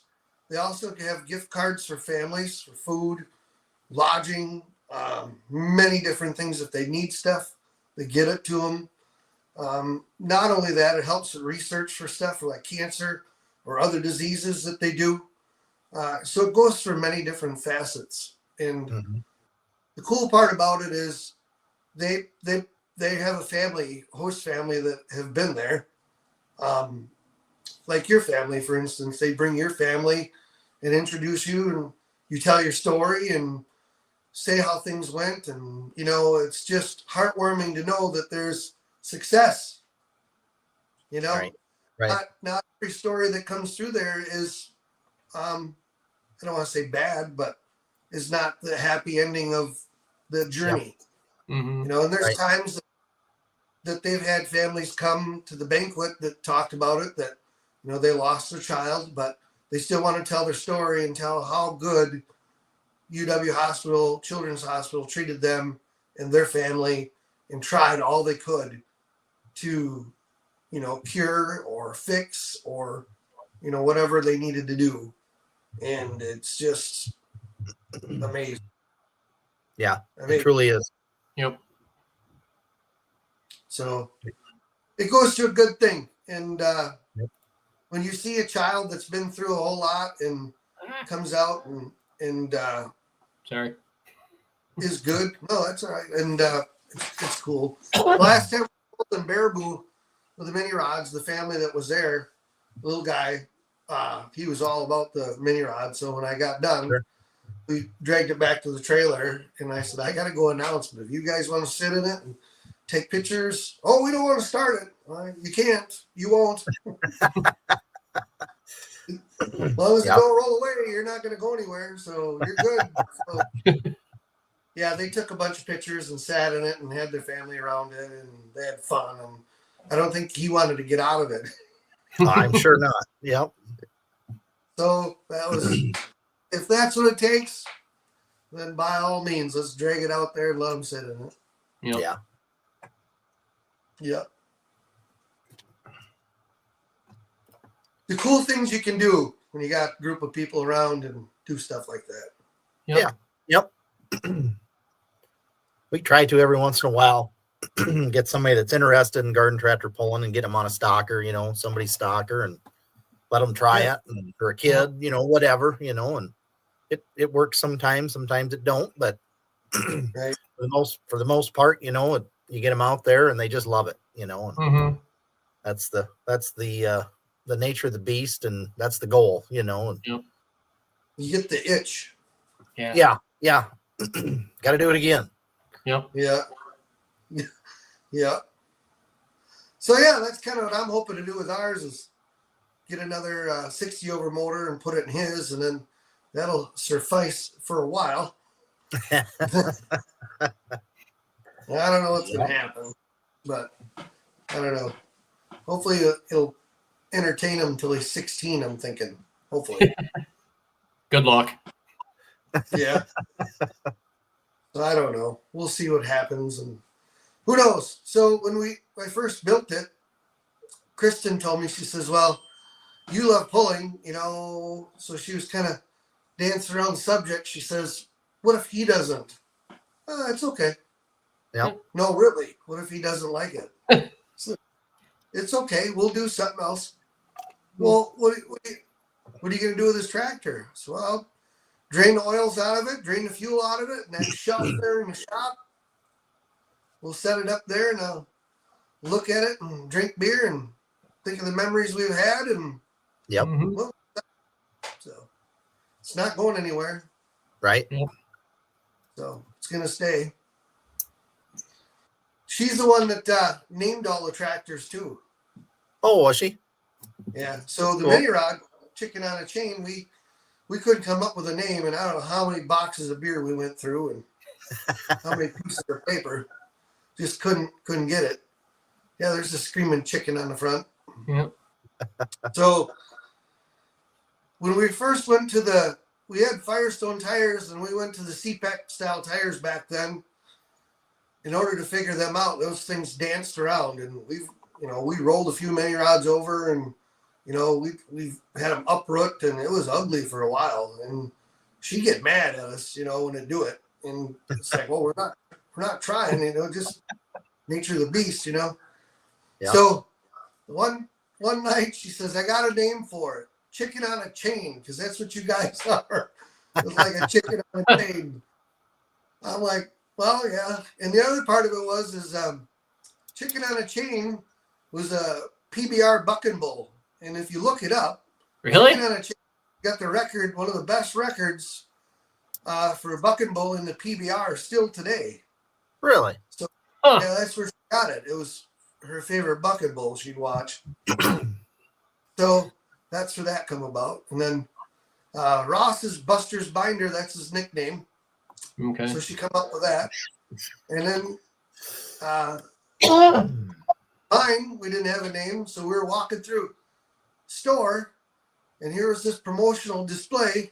Speaker 3: They also have gift cards for families, for food, lodging, many different things. If they need stuff, they get it to them. Not only that, it helps with research for stuff for like cancer or other diseases that they do. So it goes through many different facets. And the cool part about it is they have a family, host family that have been there. Like your family, for instance, they bring your family and introduce you, and you tell your story and say how things went. And, you know, it's just heartwarming to know that there's success, you know,
Speaker 2: Right.
Speaker 3: Not every story that comes through there is, I don't want to say bad, but is not the happy ending of the journey. You know, and there's times that they've had families come to the banquet that talked about it, that, you know, they lost their child, but they still want to tell their story and tell how good UW Hospital, Children's Hospital treated them and their family and tried all they could to, you know, cure or fix or, you know, whatever they needed to do. And it's just amazing.
Speaker 2: Yeah, it truly is.
Speaker 1: Yep.
Speaker 3: So it goes to a good thing. And when you see a child that's been through a whole lot and comes out and
Speaker 1: sorry,
Speaker 3: is good, no, that's all right. And it's cool. Last time we pulled in Baraboo with the mini rods, the family that was there, little guy, he was all about the mini rod. So when I got done, we dragged it back to the trailer, and I said, I got to go announce, but if you guys want to sit in it and take pictures, oh, we don't want to start it. You can't. You won't. As long as you don't roll away, you're not going to go anywhere, so you're good. So, yeah, they took a bunch of pictures and sat in it and had their family around it, and they had fun. And I don't think he wanted to get out of it.
Speaker 2: I'm sure not. Yep.
Speaker 3: So that was, if that's what it takes, then by all means, let's drag it out there and let them sit in it.
Speaker 1: Yep.
Speaker 2: Yeah.
Speaker 3: Yep. The cool things you can do when you got a group of people around and do stuff like that.
Speaker 1: Yep.
Speaker 2: Yep. We try to every once in a while get somebody that's interested in garden tractor pulling and get them on a stalker, you know, somebody's stalker, and let them try it. And for a kid, you know, whatever, you know, and it works sometimes it don't, but
Speaker 3: Right.
Speaker 2: for the most part, you know, you get them out there and they just love it, you know, and that's the nature of the beast, and that's the goal, you know. And
Speaker 3: You get the itch.
Speaker 2: yeah. Got to do it again.
Speaker 1: Yep.
Speaker 3: Yeah. Yeah. So yeah, that's kind of what I'm hoping to do with ours, is get another 60 over motor and put it in his, and then that'll suffice for a while. I don't know what's going to happen, but I don't know. Hopefully it'll entertain him until he's 16, I'm thinking. Hopefully.
Speaker 1: Good luck.
Speaker 3: Yeah. So I don't know. We'll see what happens, and who knows. So when I first built it, Kristen told me, she says, well, you love pulling, you know, so she was kind of dancing around the subject. She says, what if he doesn't? It's okay.
Speaker 2: Yeah.
Speaker 3: No, really. What if he doesn't like it? So, it's okay. We'll do something else. Well, what are you going to do with this tractor? So I'll drain the oils out of it, drain the fuel out of it, and then shelf there in the shop. we'll set it up there and I'll look at it and drink beer and think of the memories we've had. And
Speaker 2: Yep.
Speaker 1: Mhm.
Speaker 3: so it's not going anywhere.
Speaker 2: Right.
Speaker 3: So it's going to stay. She's the one that named all the tractors too.
Speaker 2: Oh, was she?
Speaker 3: Yeah. So the
Speaker 2: Cool.
Speaker 3: mini rod, chicken on a chain, we couldn't come up with a name, and I don't know how many boxes of beer we went through and how many pieces of paper. Just couldn't get it. Yeah, there's a screaming chicken on the front.
Speaker 1: Yeah.
Speaker 3: So when we first went to we had Firestone tires, and we went to the CPEC style tires back then. In order to figure them out, those things danced around, and we rolled a few mini rods over, and we've had them uproot, and it was ugly for a while. And she'd get mad at us, when they do it, and it's like, well, we're not trying, just nature of the beast,
Speaker 2: Yeah.
Speaker 3: So one night she says, I got a name for it, chicken on a chain, because that's what you guys are. It was like a chicken on a chain. I'm like, well, yeah. And the other part of it was chicken on a chain was a PBR bucking bull. And if you look it up,
Speaker 1: Really?
Speaker 3: chicken on a chain got the record, one of the best records for a bucking bull in the PBR still today.
Speaker 2: Really?
Speaker 3: So
Speaker 1: Huh.
Speaker 3: yeah, that's where she got it. It was her favorite bucking bull she'd watch. So that's where that come about. And then Ross is Buster's Binder. That's his nickname.
Speaker 1: Okay.
Speaker 3: So she come up with that. And then mine, we didn't have a name. So we were walking through store, and here was this promotional display,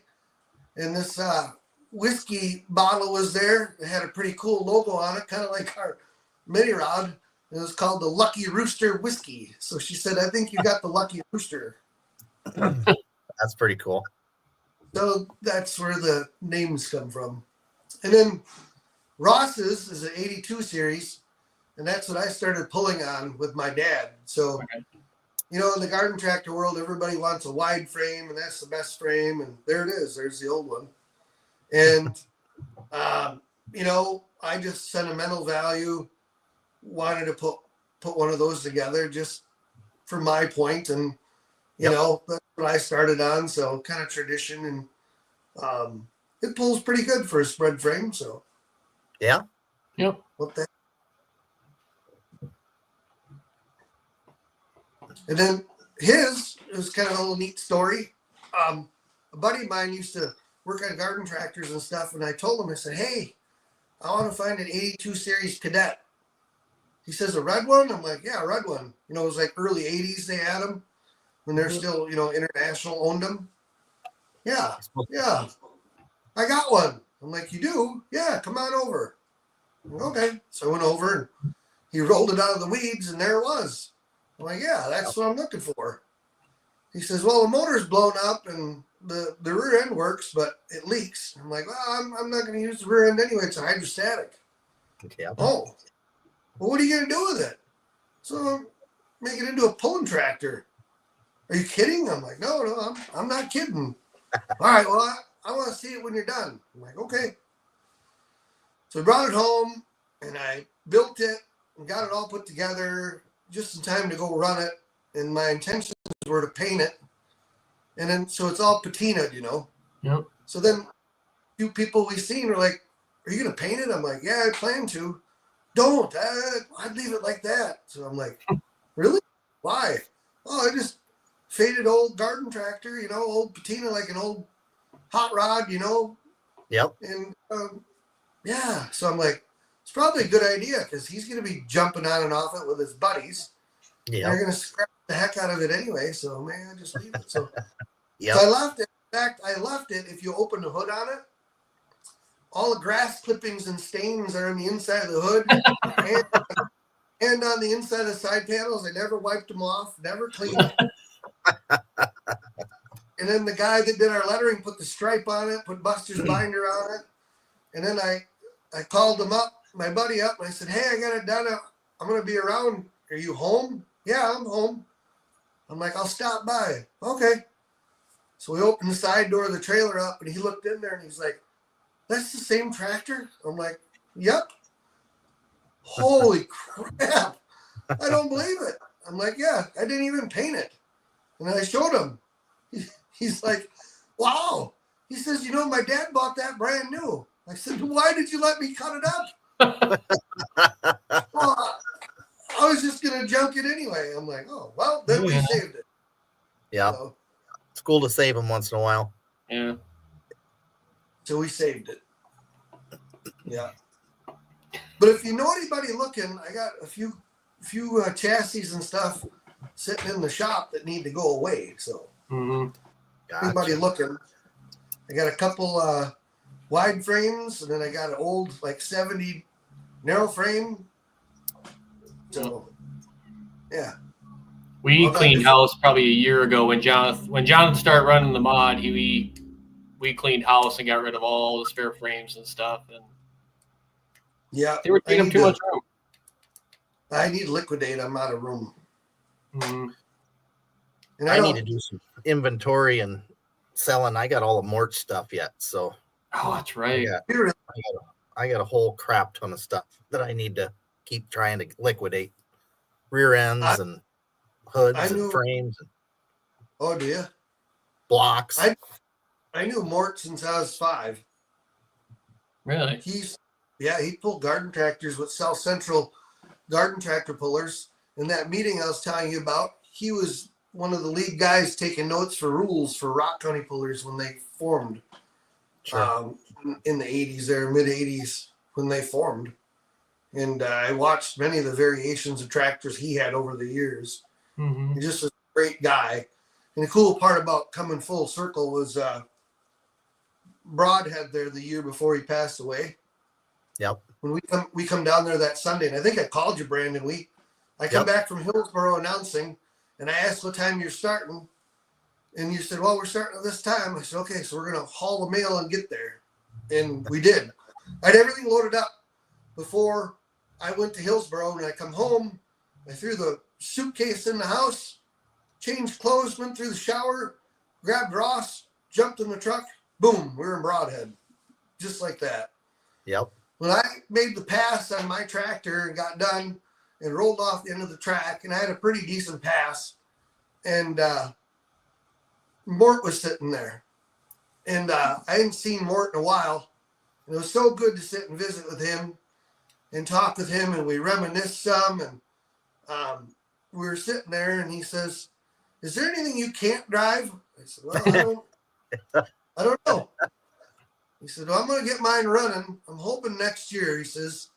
Speaker 3: and this whiskey bottle was there. It had a pretty cool logo on it, kind of like our mini rod. It was called the Lucky Rooster Whiskey. So she said, I think you got the Lucky Rooster.
Speaker 2: That's pretty cool.
Speaker 3: So that's where the names come from. And then Ross's is an 82 series, and that's what I started pulling on with my dad. So, in the garden tractor world, everybody wants a wide frame, and that's the best frame. And there it is. There's the old one. And, I just sentimental value wanted to put one of those together just for my point. And, that's what I started on. So kind of tradition, and it pulls pretty good for a spread frame. So
Speaker 2: Yeah.
Speaker 1: Yep.
Speaker 3: what the. And then it was kind of a little neat story. A buddy of mine used to work on garden tractors and stuff, and I told him, I said, hey, I want to find an 82 series Cadet. He says, a red one? I'm like, yeah, a red one. It was like early 80s they had them when they're still, International owned them. Yeah. I got one. I'm like, you do? Yeah, come on over. Okay. So I went over, and he rolled it out of the weeds, and there it was. I'm like, yeah, that's what I'm looking for. He says, well, the motor's blown up and the rear end works, but it leaks. I'm like, well, I'm not going to use the rear end anyway. It's a hydrostatic.
Speaker 2: Yeah.
Speaker 3: Oh, well, what are you going to do with it? So make it into a pulling tractor. Are you kidding? I'm like, no, I'm not kidding. All right, well, I want to see it when you're done. I'm like, okay. So I brought it home, and I built it and got it all put together just in time to go run it. And my intentions were to paint it. And then, so it's all patinaed,
Speaker 1: Yep.
Speaker 3: So then a few people we seen were like, are you going to paint it? I'm like, yeah, I plan to. Don't. I'd leave it like that. So I'm like, really? Why? Oh, I just faded old garden tractor, old patina, like an old hot rod,
Speaker 2: Yep.
Speaker 3: And yeah. So I'm like, it's probably a good idea because he's going to be jumping on and off it with his buddies.
Speaker 2: Yeah.
Speaker 3: They're going to scrap the heck out of it anyway. So, man, just leave it. So,
Speaker 2: Yep.
Speaker 3: so I left it. In fact, I left it. If you open the hood on it, all the grass clippings and stains are on the inside of the hood and on the inside of the side panels. I never wiped them off, never cleaned them. And then the guy that did our lettering put the stripe on it, put Buster's Binder on it. And then I called him up, my buddy up, and I said, hey, I got it done. I'm going to be around. Are you home? Yeah, I'm home. I'm like, I'll stop by. Okay. So we opened the side door of the trailer up, and he looked in there, and he's like, that's the same tractor? I'm like, yep. Holy crap. I don't believe it. I'm like, yeah, I didn't even paint it. And I showed him. He's like, wow. He says, you know, my dad bought that brand new. I said, why did you let me cut it up? Well, I was just going to junk it anyway. I'm like, oh, well, then we saved it.
Speaker 2: Yeah.
Speaker 3: So,
Speaker 2: It's cool to save them once in a while.
Speaker 1: Yeah.
Speaker 3: so we saved it. Yeah. But if you know anybody looking, I got a few chassis and stuff sitting in the shop that need to go away. So anybody looking, I got a couple wide frames, and then I got an old like 70 narrow frame. So yeah.
Speaker 1: We cleaned house probably a year ago when Jonathan started running the mod. We cleaned house and got rid of all the spare frames and stuff, and
Speaker 3: yeah,
Speaker 1: they were taking up too much room.
Speaker 3: I need to liquidate. I'm out of room.
Speaker 2: And I need to do some inventory and selling. I got all the Mort stuff yet, so
Speaker 1: that's right.
Speaker 2: I got a whole crap ton of stuff that I need to keep trying to liquidate. Rear ends and hoods and frames.
Speaker 3: Oh, do you?
Speaker 2: Blocks.
Speaker 3: I knew Mort since I was 5.
Speaker 1: Really?
Speaker 3: He pulled garden tractors with South Central garden tractor pullers. In that meeting I was telling you about, he was one of the lead guys taking notes for rules for Rock County pullers when they formed.
Speaker 2: Sure.
Speaker 3: In the 80s there, mid 80s when they formed. And I watched many of the variations of tractors he had over the years. He just was a great guy. And the cool part about coming full circle was Broadhead there the year before he passed away.
Speaker 2: Yep.
Speaker 3: When we come down there that Sunday, and I think I called you, Brandon. I come back from Hillsboro announcing, and I asked what time you're starting, and you said, well, we're starting at this time. I said, okay, so we're going to haul the mail and get there. And we did. I had everything loaded up before I went to Hillsboro, and I come home. I threw the suitcase in the house, changed clothes, went through the shower, grabbed Ross, jumped in the truck. Boom, we were in Broadhead. Just like that.
Speaker 2: Yep.
Speaker 3: When I made the pass on my tractor and got done and rolled off the end of the track, and I had a pretty decent pass, and Mort was sitting there. And I hadn't seen Mort in a while. And it was so good to sit and visit with him and talk with him, and we reminisced some. And we were sitting there, and he says, is there anything you can't drive? I said, well, I don't know. He said, well, I'm going to get mine running. I'm hoping next year. He says,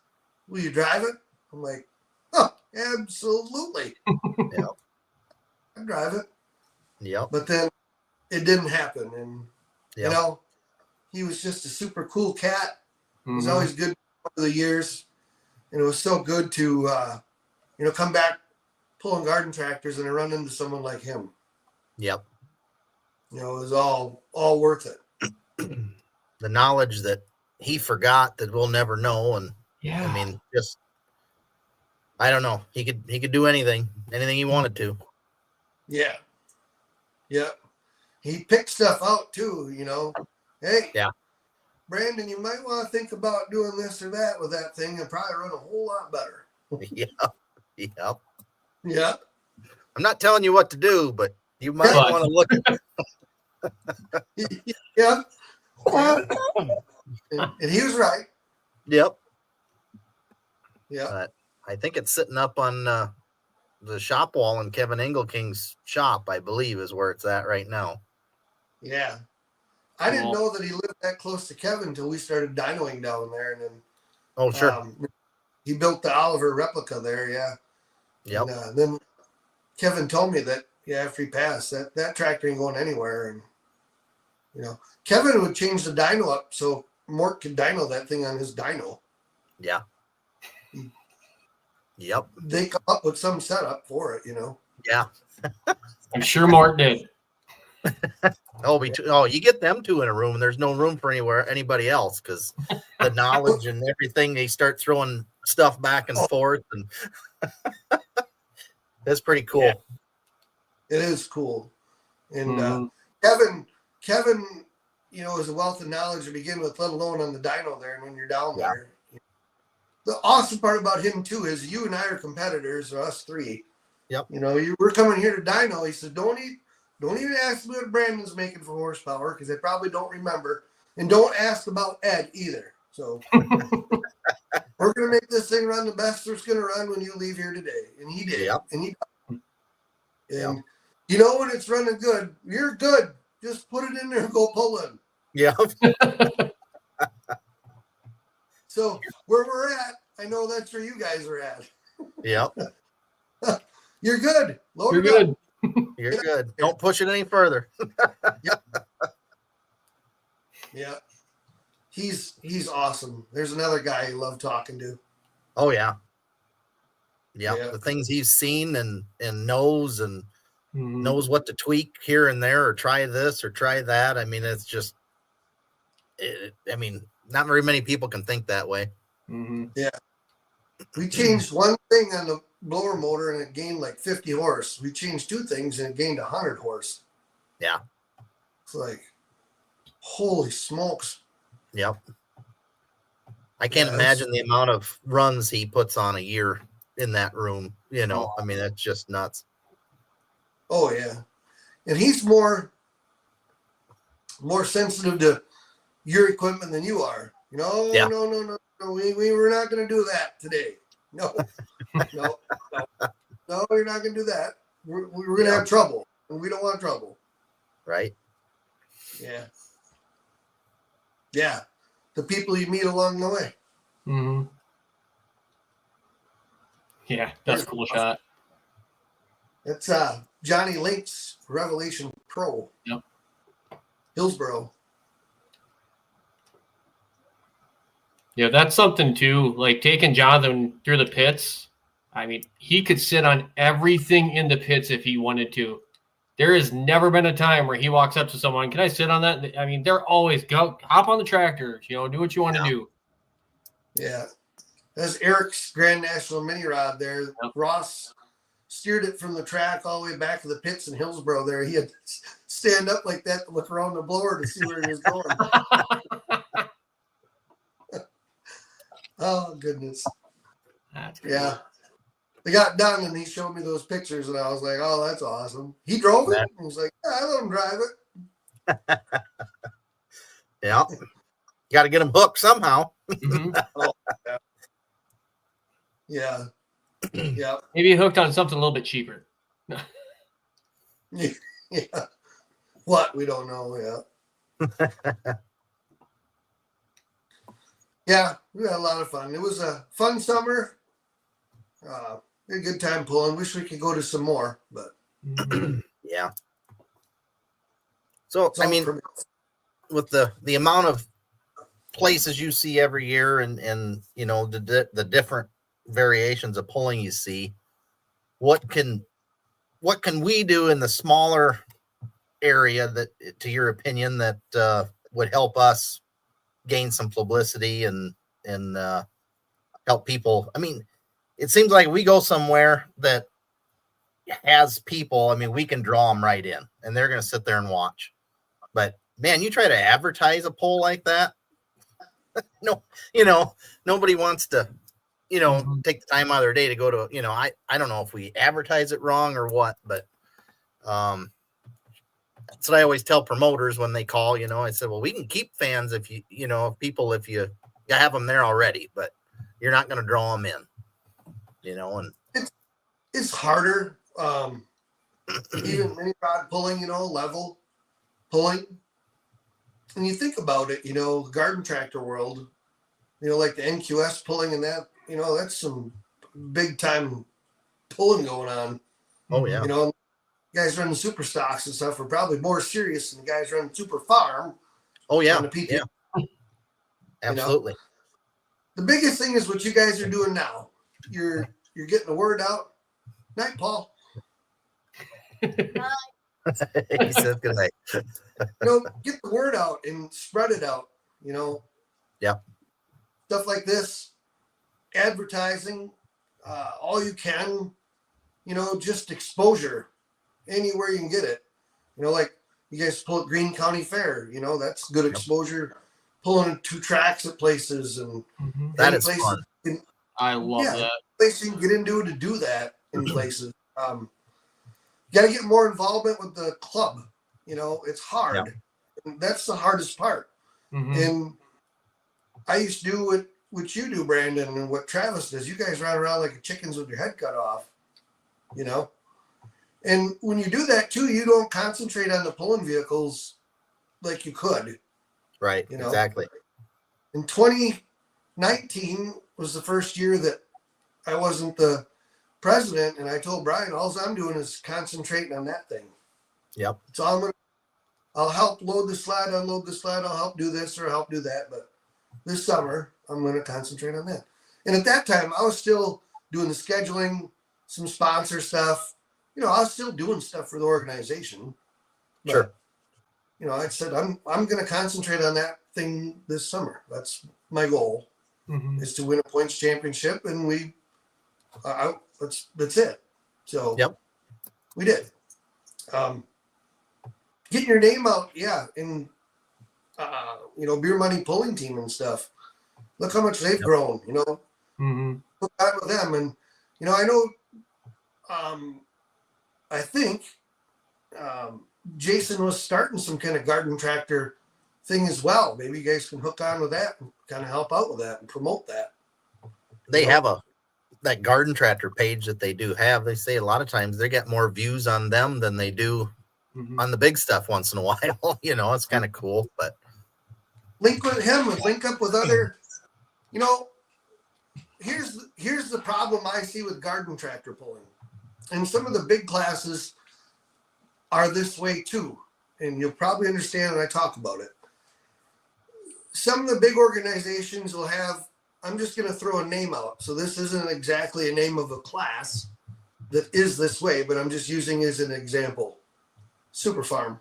Speaker 3: will you drive it? I'm like, oh, absolutely.
Speaker 2: Yep.
Speaker 3: I drive it.
Speaker 2: Yep.
Speaker 3: But then it didn't happen. And, you know, he was just a super cool cat. He was always good over the years. And it was so good to, come back pulling garden tractors and I run into someone like him.
Speaker 2: Yep.
Speaker 3: It was all worth it.
Speaker 2: The knowledge that he forgot that we'll never know. And I mean, just, I don't know. He could do anything he wanted to.
Speaker 3: Yeah. Yeah. He picked stuff out too, Hey, Brandon, you might want to think about doing this or that with that thing and probably run a whole lot better.
Speaker 2: Yeah.
Speaker 3: Yeah.
Speaker 2: I'm not telling you what to do, but you might want to look at
Speaker 3: it. Yeah. And he was right.
Speaker 2: Yep.
Speaker 3: Yeah.
Speaker 2: I think it's sitting up on the shop wall in Kevin Engelking's shop, I believe, is where it's at right now.
Speaker 3: Yeah. I didn't know that he lived that close to Kevin until we started dynoing down there. And then,
Speaker 2: sure.
Speaker 3: He built the Oliver replica there. Yeah.
Speaker 2: Yep.
Speaker 3: And then Kevin told me that, after he passed, that tractor ain't going anywhere. And, Kevin would change the dyno up so Mort could dyno that thing on his dyno.
Speaker 2: Yeah. Yep.
Speaker 3: They come up with some setup for it,
Speaker 2: Yeah.
Speaker 1: I'm sure Mort did.
Speaker 2: You get them two in a room and there's no room for anybody else because the knowledge and everything, they start throwing stuff back and forth, and that's pretty cool.
Speaker 3: Yeah. It is cool. And Kevin, is a wealth of knowledge to begin with, let alone on the dyno there. And when you're down there, the awesome part about him too is you and I are competitors, or us three.
Speaker 2: Yep.
Speaker 3: You know, we're coming here to dyno. He said, don't even ask me what Brandon's making for horsepower because they probably don't remember, and don't ask about Ed either. So we're gonna make this thing run the best it's gonna run when you leave here today, and he did.
Speaker 2: Yep.
Speaker 3: And
Speaker 2: Yep.
Speaker 3: you know when it's running good, you're good. Just put it in there and go pull in.
Speaker 2: Yeah.
Speaker 3: So where we're at, I know that's where you guys are at.
Speaker 2: Yep.
Speaker 3: You're good. Load
Speaker 1: You're
Speaker 3: it up.
Speaker 1: good.
Speaker 2: You're good. Don't push it any further.
Speaker 3: Yeah. He's awesome. There's another guy I love talking to.
Speaker 2: Oh yeah. Yep.
Speaker 3: Yeah.
Speaker 2: The things he's seen and knows and
Speaker 1: Mhm.
Speaker 2: knows what to tweak here and there, or try this or try that. I mean, it's just, not very many people can think that way.
Speaker 1: Mhm.
Speaker 3: We changed one thing on the blower motor and it gained like 50 horse. We changed two things and it gained 100 horse.
Speaker 2: Yeah.
Speaker 3: It's like, holy smokes.
Speaker 2: Yep. I can't
Speaker 3: Yeah,
Speaker 2: imagine the amount of runs he puts on a year in that room. You know, I mean, that's just nuts.
Speaker 3: Oh yeah. And he's more sensitive to your equipment than you are. You know,
Speaker 2: Yeah.
Speaker 3: no. We were not going to do that today. No, no, you're not going to do that. We're going to have trouble, and we don't want trouble.
Speaker 2: Right.
Speaker 3: Yeah. Yeah. The people you meet along the way.
Speaker 1: Mhm. Yeah, that's a cool shot.
Speaker 3: That's Johnny Link's Revelation Pro.
Speaker 1: Yep.
Speaker 3: Hillsboro.
Speaker 1: Yeah, that's something too. Like taking Jonathan through the pits. I mean, he could sit on everything in the pits if he wanted to. There has never been a time where he walks up to someone, "Can I sit on that?" I mean, they're always go hop on the tractor, do what you want to do.
Speaker 3: Yeah. That's Eric's Grand National Mini Rod there.
Speaker 1: Yep.
Speaker 3: Ross steered it from the track all the way back to the pits in Hillsboro there. He had to stand up like that to look around the blower to see where he was going. Oh, goodness.
Speaker 1: That's great.
Speaker 3: Yeah. They got done and he showed me those pictures and I was like, oh, that's awesome. He drove it. And he was like, yeah, I let him drive it.
Speaker 2: Yeah. Got to get him hooked somehow.
Speaker 1: Mhm.
Speaker 3: Oh, yeah. Yeah.
Speaker 1: Maybe hooked on something a little bit cheaper.
Speaker 3: Yeah. What? We don't know. Yeah. Yeah. We had a lot of fun. It was a fun summer. We had a good time pulling. Wish we could go to some more, but
Speaker 1: Mhm.
Speaker 2: Yeah. So,
Speaker 3: it's
Speaker 2: I
Speaker 3: all
Speaker 2: mean,
Speaker 3: for me.
Speaker 2: with the amount of places you see every year and the different variations of pulling you see, what can we do in the smaller area that, to your opinion, that would help us gain some publicity and help people? I mean, it seems like we go somewhere that has people, I mean, we can draw them right in and they're going to sit there and watch. But man, you try to advertise a poll like that. No, nobody wants to, take the time out of their day to go to, I don't know if we advertise it wrong or what, but that's what I always tell promoters when they call. I said, well, we can keep fans if you have them there already, but you're not going to draw them in, and
Speaker 3: It's harder. Even mini rod pulling, level pulling. And you think about it, the garden tractor world, like the NQS pulling and that, that's some big time pulling going on.
Speaker 2: oh yeah,
Speaker 3: Guys running super stocks and stuff are probably more serious than the guys running super farm.
Speaker 2: oh yeah,
Speaker 3: on the PT.
Speaker 2: yeah, absolutely.
Speaker 3: The biggest thing is what you guys are doing now. You're getting the word out. Night, Paul.
Speaker 2: He said good night.
Speaker 3: Get the word out and spread it out.
Speaker 2: Yeah.
Speaker 3: Stuff like this, advertising, all you can. Just exposure anywhere you can get it. Like you guys pull at Greene County Fair. That's good exposure. Pulling 2 tracks at places and
Speaker 1: Mhm.
Speaker 2: That is
Speaker 3: places
Speaker 2: fun.
Speaker 1: I love
Speaker 3: Yeah.
Speaker 1: that.
Speaker 3: Places you can get into to do that in places. Got to get more involvement with the club. You know, it's hard. And that's the hardest part.
Speaker 1: Mhm.
Speaker 3: And I used to do what you do, Brandon, and what Travis does. You guys run around like chickens with your head cut off, you know? And when you do that too, you don't concentrate on the pulling vehicles like you could.
Speaker 2: Right.
Speaker 3: You know?
Speaker 2: Exactly.
Speaker 3: In 2019 was the first year that I wasn't the president, and I told Brian, all I'm doing is concentrating on that thing.
Speaker 2: Yep.
Speaker 3: So I'll help load the sled, unload the sled, I'll help do this or help do that, but this summer I'm going to concentrate on that. And at that time, I was still doing the scheduling, some sponsor stuff. You know, I was still doing stuff for the organization. But,
Speaker 2: Sure.
Speaker 3: you know, I said I'm going to concentrate on that thing this summer. That's my goal, is to win a points championship, and that's it. So
Speaker 2: Yep.
Speaker 3: we did. Getting your name out, in you know, beer money pulling team and stuff. Look how much they've grown, you know. Look out with them, and you know, I know. I think Jason was starting some kind of garden tractor thing as well. Maybe you guys can hook on with that and kind of help out with that and promote that.
Speaker 2: They have that garden tractor page that they do have. They say a lot of times they get more views on them than they do on the big stuff once in a while. You know, it's kind of cool, but
Speaker 3: link with him and link up with other, you know, here's the problem I see with garden tractor pulling. And some of the big classes are this way too. And you'll probably understand when I talk about it. Some of the big organizations will have, I'm just going to throw a name out. So this isn't exactly a name of a class that is this way, but I'm just using as an example. Super Farm.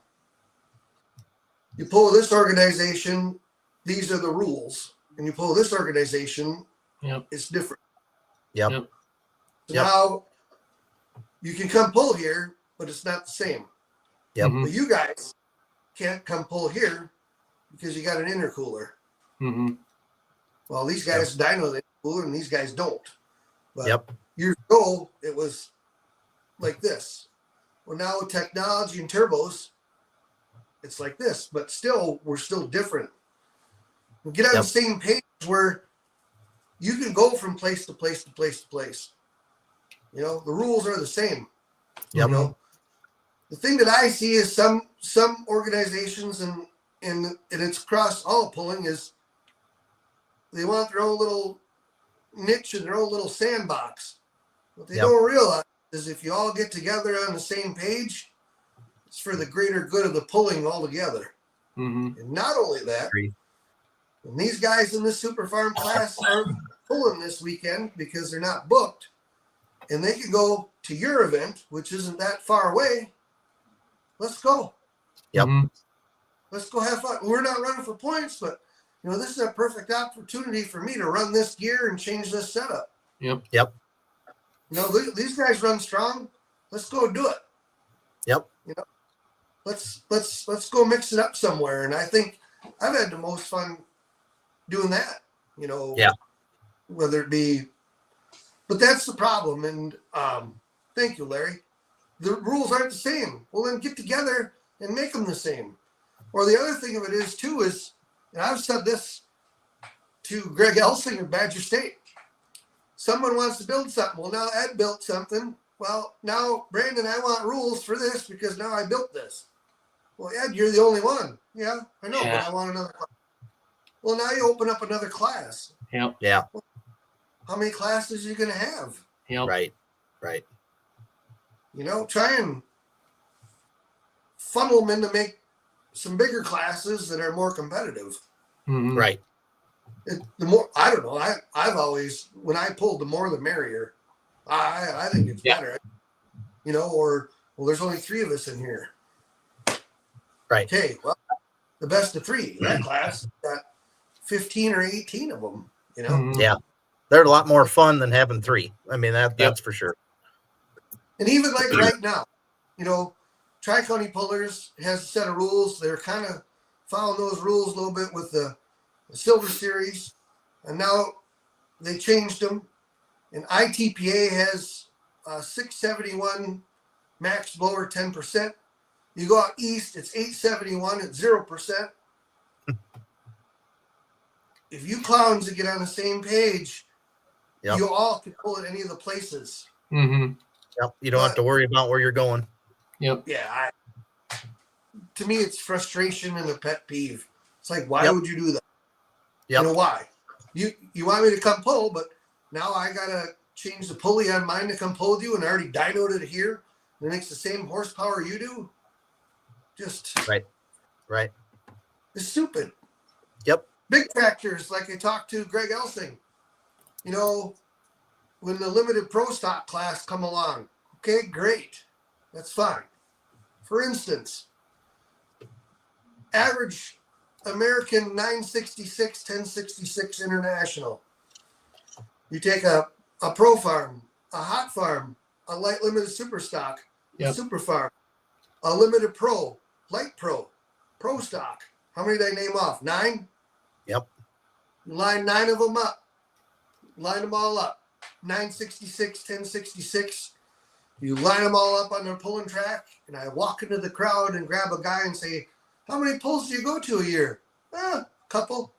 Speaker 3: You pull this organization, these are the rules. And you pull this organization, it's different.
Speaker 2: Yep.
Speaker 3: So now you can come pull here, but it's not the same.
Speaker 2: Yep.
Speaker 3: But you guys can't come pull here because you got an intercooler. Well, these guys dyno the intercooler and these guys don't. But years ago, it was like this. Well, now with technology and turbos, it's like this. But still, we're still different. We get on the same page where you can go from place to place to place to place. You know, the rules are the same. You know, the thing that I see is some organizations and it's across all pulling is they want their own little niche and their own little sandbox. What they don't realize is if you all get together on the same page, it's for the greater good of the pulling altogether. And not only that, and these guys in the Super Farm class are pulling this weekend because they're not booked, and they can go to your event, which isn't that far away. Let's go. Let's go have fun. We're not running for points, but you know, this is a perfect opportunity for me to run this gear and change this setup. You know, these guys run strong. Let's go do it. You know, let's go mix it up somewhere. And I think I've had the most fun doing that. You know, whether it be, but that's the problem. And thank you, Larry. The rules aren't the same. Well, then get together and make them the same. Or the other thing of it is too is, and I've said this to Greg Elsing of Badger State. Someone wants to build something. Well, now Ed built something. Well, now Brandon, I want rules for this because now I built this. Well, Ed, you're the only one. Yeah, I know, but I want another class. Well, now you open up another class. Well, how many classes are you going to have?
Speaker 2: Right.
Speaker 3: You know, try and funnel them in to make some bigger classes that are more competitive.
Speaker 2: Right.
Speaker 3: The more, I don't know. I've always, when I pulled, the more the merrier. I think it's better. You know, or well, there's only 3 of us in here.
Speaker 2: Right.
Speaker 3: Okay. Well, the best of 3. That class got 15 or 18 of them. You know.
Speaker 2: Yeah. They're a lot more fun than having 3. I mean, that's for sure.
Speaker 3: And even like right now, you know, Tri-County Pullers has a set of rules. They're kind of following those rules a little bit with the Silver Series. And now they changed them. And ITPA has 671 max blower 10%. You go out east, it's 871 at 0%. If you clowns get on the same page,
Speaker 2: Yep.
Speaker 3: you all can pull at any of the places.
Speaker 1: Mm-hmm.
Speaker 2: Yep. You don't have to worry about where you're going.
Speaker 1: Yep.
Speaker 3: Yeah. To me, it's frustration and a pet peeve. It's like, why
Speaker 2: Yep.
Speaker 3: would you do that?
Speaker 2: Yep.
Speaker 3: You know why? You want me to come pull, but now I gotta change the pulley on mine to come pull with you, and I already dynoed it here. And it makes the same horsepower you do. Just
Speaker 2: Right.
Speaker 3: it's stupid.
Speaker 2: Yep.
Speaker 3: Big tractors, like I talked to Greg Elsing. You know, when the limited pro stock class come along, okay, great, that's fine. For instance, average American 966, 1066 International. You take a pro farm, a hot farm, a light limited super stock,
Speaker 1: Yep.
Speaker 3: a super farm, a limited pro, light pro stock. How many did I name off? 9?
Speaker 2: Yep.
Speaker 3: You line 9 of them up. Line them all up. 966, 1066. You line them all up on their pulling track, and I walk into the crowd and grab a guy and say, how many pulls do you go to a year? Couple.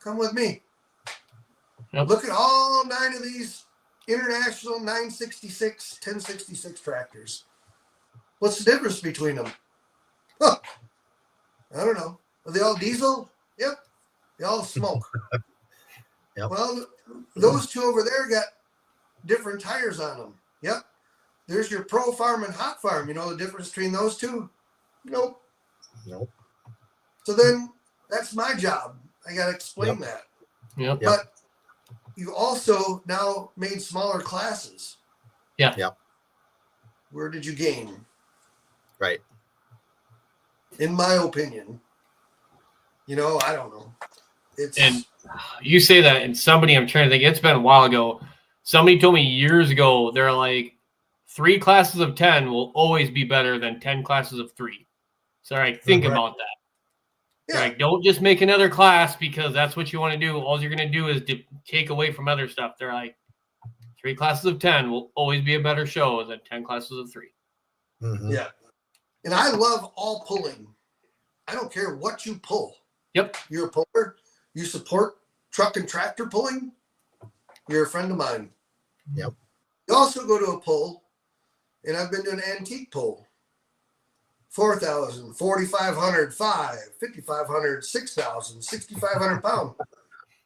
Speaker 3: Come with me.
Speaker 1: Yep.
Speaker 3: Look at all 9 of these international 966, 1066 tractors. What's the difference between them? Huh. I don't know. Are they all diesel? Yep. They all smoke.
Speaker 2: Yep.
Speaker 3: Well, those two over there got different tires on them. Yep. There's your pro farm and hot farm. You know the difference between those two? Nope. So then that's my job. I got to explain that.
Speaker 1: Yep.
Speaker 3: But you also now made smaller classes.
Speaker 1: Yeah.
Speaker 2: Yep.
Speaker 3: Where did you gain?
Speaker 2: Right.
Speaker 3: In my opinion. You know, I don't know.
Speaker 1: And you say that, and somebody, I'm trying to think, it's been a while ago. Somebody told me years ago, they're like, 3 classes of 10 will always be better than 10 classes of 3. So think about that.
Speaker 3: Yeah.
Speaker 1: Like, don't just make another class because that's what you want to do. All you're going to do is take away from other stuff. They're like, 3 classes of 10 will always be a better show than 10 classes of 3.
Speaker 2: Mm-hmm.
Speaker 3: Yeah. And I love all pulling. I don't care what you pull.
Speaker 1: Yep.
Speaker 3: You're a puller. You support truck and tractor pulling. You're a friend of mine.
Speaker 2: Yep.
Speaker 3: You also go to a pull, and I've been to an antique pull. 4,000, 4,500, 5, 5,500, 6,000, 6,500 pounds.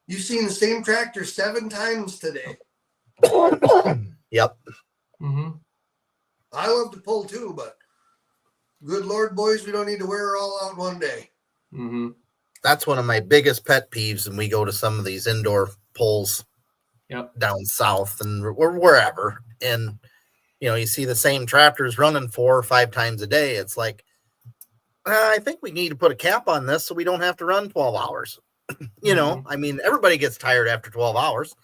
Speaker 3: You've seen the same tractor 7 times today.
Speaker 2: Yep.
Speaker 1: Mm-hmm.
Speaker 3: I love to pull too, but good Lord, boys, we don't need to wear her all out one day.
Speaker 1: Mm-hmm.
Speaker 2: That's one of my biggest pet peeves when we go to some of these indoor pulls down south and or wherever. And, you know, you see the same tractors running 4 or 5 times a day. It's like, I think we need to put a cap on this so we don't have to run 12 hours. You know, I mean, everybody gets tired after 12 hours,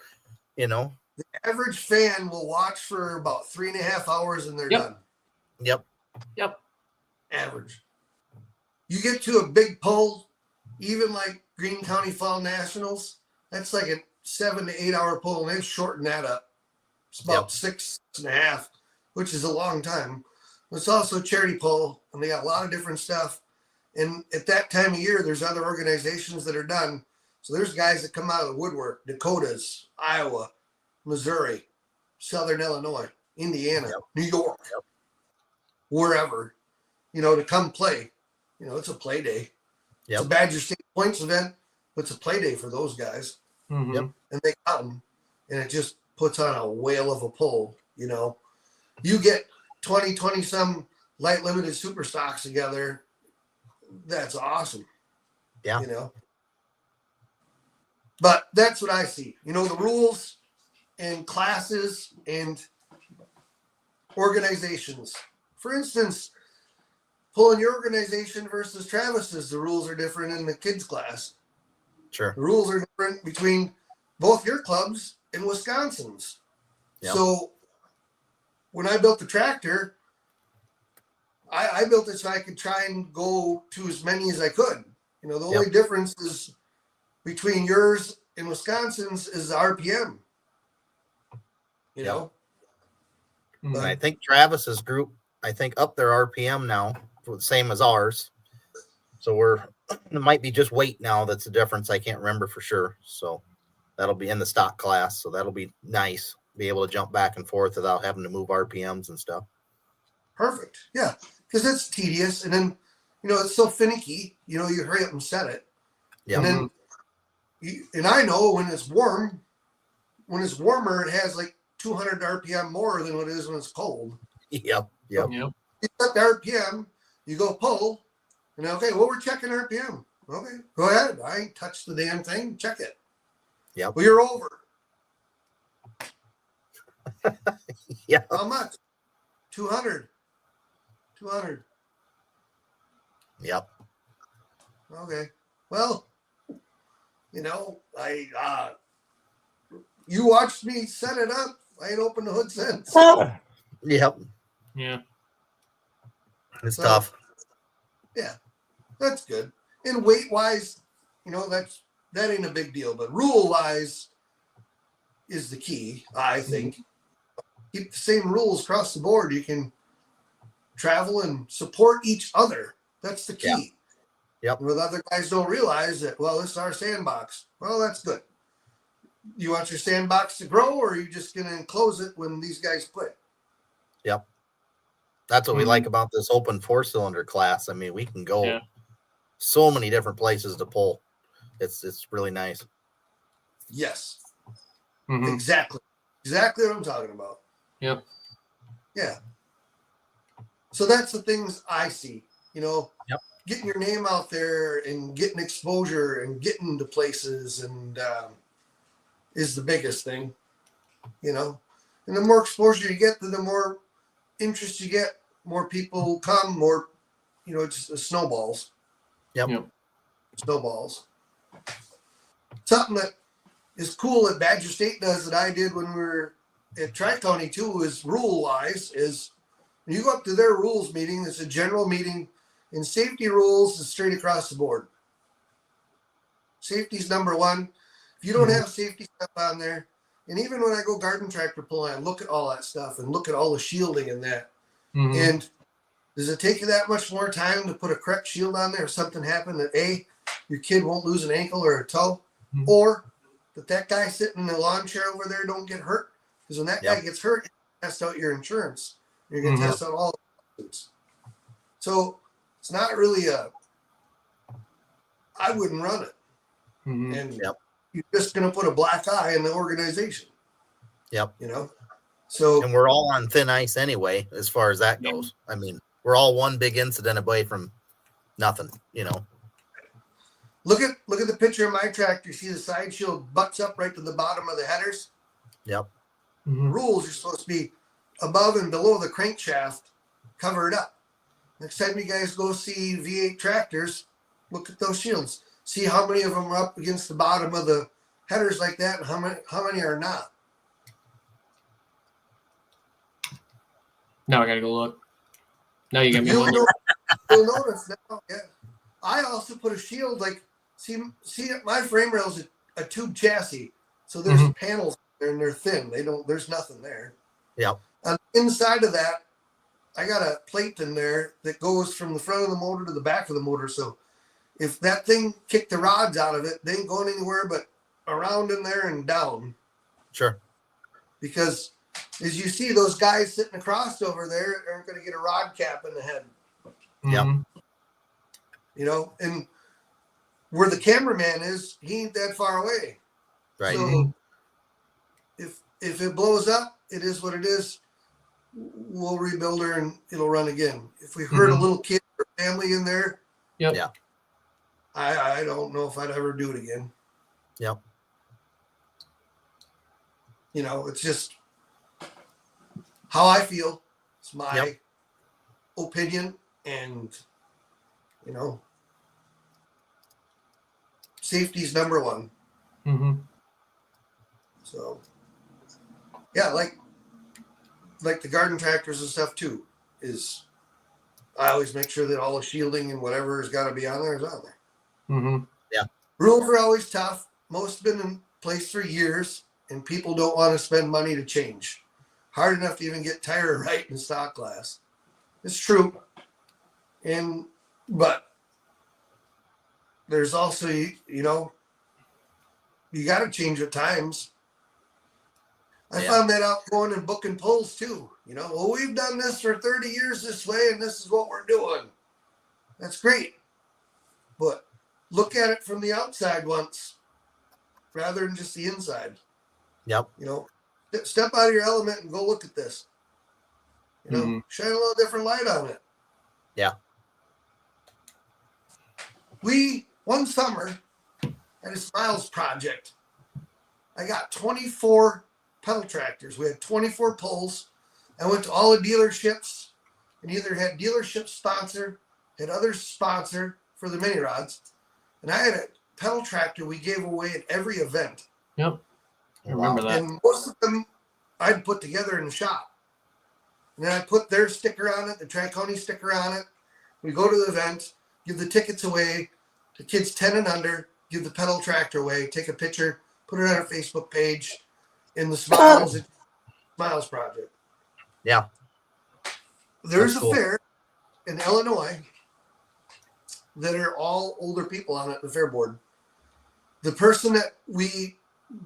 Speaker 2: you know.
Speaker 3: The average fan will watch for about 3.5 hours and they're done.
Speaker 2: Yep.
Speaker 3: Average. You get to a big pull, even like Greene County Fall Nationals, that's like a 7 to 8 hour pull, and they've shortened that up. It's about 6.5, which is a long time. It's also a charity pull, and they got a lot of different stuff. And at that time of year, there's other organizations that are done. So there's guys that come out of the woodwork, Dakotas, Iowa, Missouri, Southern Illinois, Indiana, New York, wherever, you know, to come play. You know, it's a play day. It's a Badger State Points event, but it's a play day for those guys.
Speaker 1: Mm-hmm.
Speaker 3: And they come, and it just puts on a whale of a pull, you know. You get 20 some light limited super stocks together, that's awesome.
Speaker 2: Yeah.
Speaker 3: You know. But that's what I see. You know, the rules and classes and organizations. For instance, pulling your organization versus Travis's, the rules are different in the kids class.
Speaker 2: Sure.
Speaker 3: The rules are different between both your clubs and Wisconsin's.
Speaker 2: Yep.
Speaker 3: So when I built the tractor, I built it so I could try and go to as many as I could. You know, the only difference is between yours and Wisconsin's is the RPM. You
Speaker 2: Yep.
Speaker 3: know,
Speaker 1: Mhm.
Speaker 2: And I think Travis's group, I think up their RPM now, same as ours. So it might be just weight now that's the difference. I can't remember for sure. So that'll be in the stock class. So that'll be nice. Be able to jump back and forth without having to move RPMs and stuff.
Speaker 3: perfect. Yeah, because it's tedious, and then it's so finicky. You hurry up and set it,
Speaker 2: Yeah.
Speaker 3: and then and I know when it's warm, when it's warmer, it has like 200 RPM more than what it is when it's cold.
Speaker 2: Yep.
Speaker 1: Yep.
Speaker 3: You set the RPM, you go pull, and okay, well, we're checking RPM. Okay, go ahead. I ain't touched the damn thing. Check it.
Speaker 2: Yep.
Speaker 3: Well, you're over.
Speaker 2: Yeah.
Speaker 3: How much? 200. 200.
Speaker 2: Yep.
Speaker 3: Okay. Well, you watched me set it up. I ain't opened the hood since.
Speaker 2: Yep.
Speaker 1: Yeah.
Speaker 2: It's
Speaker 3: So,
Speaker 2: tough.
Speaker 3: Yeah, that's good. And weight wise, that ain't a big deal. But rule wise is the key, I think. Keep the same rules across the board. You can travel and support each other. That's the key.
Speaker 2: Yep.
Speaker 3: What other guys don't realize that, well, this is our sandbox. Well, that's good. You want your sandbox to grow, or are you just going to enclose it when these guys quit?
Speaker 2: Yep. That's what we like about this open 4-cylinder class. I mean, we can go so many different places to pull. It's really nice.
Speaker 3: Yes.
Speaker 1: Mhm.
Speaker 3: Exactly what I'm talking about.
Speaker 1: Yep.
Speaker 3: Yeah. So that's the things I see.
Speaker 2: Yep.
Speaker 3: Getting your name out there and getting exposure and getting to places and is the biggest thing. And the more exposure you get, the more interest you get, more people come, more, it snowballs.
Speaker 2: Yep.
Speaker 3: Snowballs. Something that is cool that Badger State does that I did when we were at Tri-County too is rule-wise is when you go up to their rules meeting, it's a general meeting, and safety rules is straight across the board. Safety's number one. If you don't have safety stuff on there, and even when I go garden tractor pulling, I look at all that stuff and look at all the shielding and that.
Speaker 1: Mhm.
Speaker 3: And does it take you that much more time to put a correct shield on there if something happened that A, your kid won't lose an ankle or a toe, or that guy sitting in the lawn chair over there don't get hurt? Because when that guy gets hurt, you test out your insurance. You're going to test out all the lawsuits. So it's not really I wouldn't run it. And you're just going to put a black eye in the organization.
Speaker 2: Yep.
Speaker 3: So,
Speaker 2: and we're all on thin ice anyway, as far as that goes. I mean, we're all one big incident away from nothing,
Speaker 3: Look at the picture of my tractor. You see the side shield butts up right to the bottom of the headers.
Speaker 2: Yep.
Speaker 3: Rules, you're supposed to be above and below the crankshaft, cover it up. Next time you guys go see V8 tractors, look at those shields. See how many of them are up against the bottom of the headers like that, and how many are not.
Speaker 1: Now I gotta go look. Now you got me
Speaker 3: You'll
Speaker 1: wondering.
Speaker 3: notice now. Yeah, I also put a shield see my frame rail is a tube chassis, so there's panels there and they're thin. There's nothing there.
Speaker 2: Yep.
Speaker 3: On the inside of that, I got a plate in there that goes from the front of the motor to the back of the motor. So if that thing kicked the rods out of it, they ain't going anywhere but around in there and down.
Speaker 2: Sure.
Speaker 3: Because as you see, those guys sitting across over there aren't going to get a rod cap in the head.
Speaker 2: Yep.
Speaker 3: And where the cameraman is, he ain't that far away.
Speaker 2: Right.
Speaker 3: So if it blows up, it is what it is. We'll rebuild her and it'll run again. If we hurt a little kid or family in there, I don't know if I'd ever do it again.
Speaker 2: Yep.
Speaker 3: It's just how I feel. It's my opinion, and safety's number one. So like the garden tractors and stuff too, is I always make sure that all the shielding and whatever has got to be on there is on there.
Speaker 2: Yeah.
Speaker 3: Rules are always tough. Most have been in place for years, and people don't want to spend money to change. hard enough to even get tire right in stock class. It's true. But there's also, you know, you got to change at times. I found that out going and booking pulls too. You know, well, we've done this for 30 years this way, and this is what we're doing. That's great. But look at it from the outside once rather than just the inside.
Speaker 2: Yep.
Speaker 3: You know, step out of your element and go look at this. You know, shine a little different light on it.
Speaker 2: Yeah.
Speaker 3: We, one summer, had a Smiles project. I got 24 pedal tractors. We had 24 pulls. I went to all the dealerships and either had dealership sponsor, had others sponsor for the mini rods. And I had a pedal tractor we gave away at every event.
Speaker 1: Yep. I remember that.
Speaker 3: And most of them I'd put together in the shop. And then I put their sticker on it, the Tri-County sticker on it. We go to the event, give the tickets away to kids 10 and under, give the pedal tractor away, take a picture, put it on our Facebook page in the Smiles project.
Speaker 2: Yeah.
Speaker 3: There's
Speaker 2: That's
Speaker 3: a
Speaker 2: cool.
Speaker 3: fair in Illinois that are all older people on it, the fair board. The person that we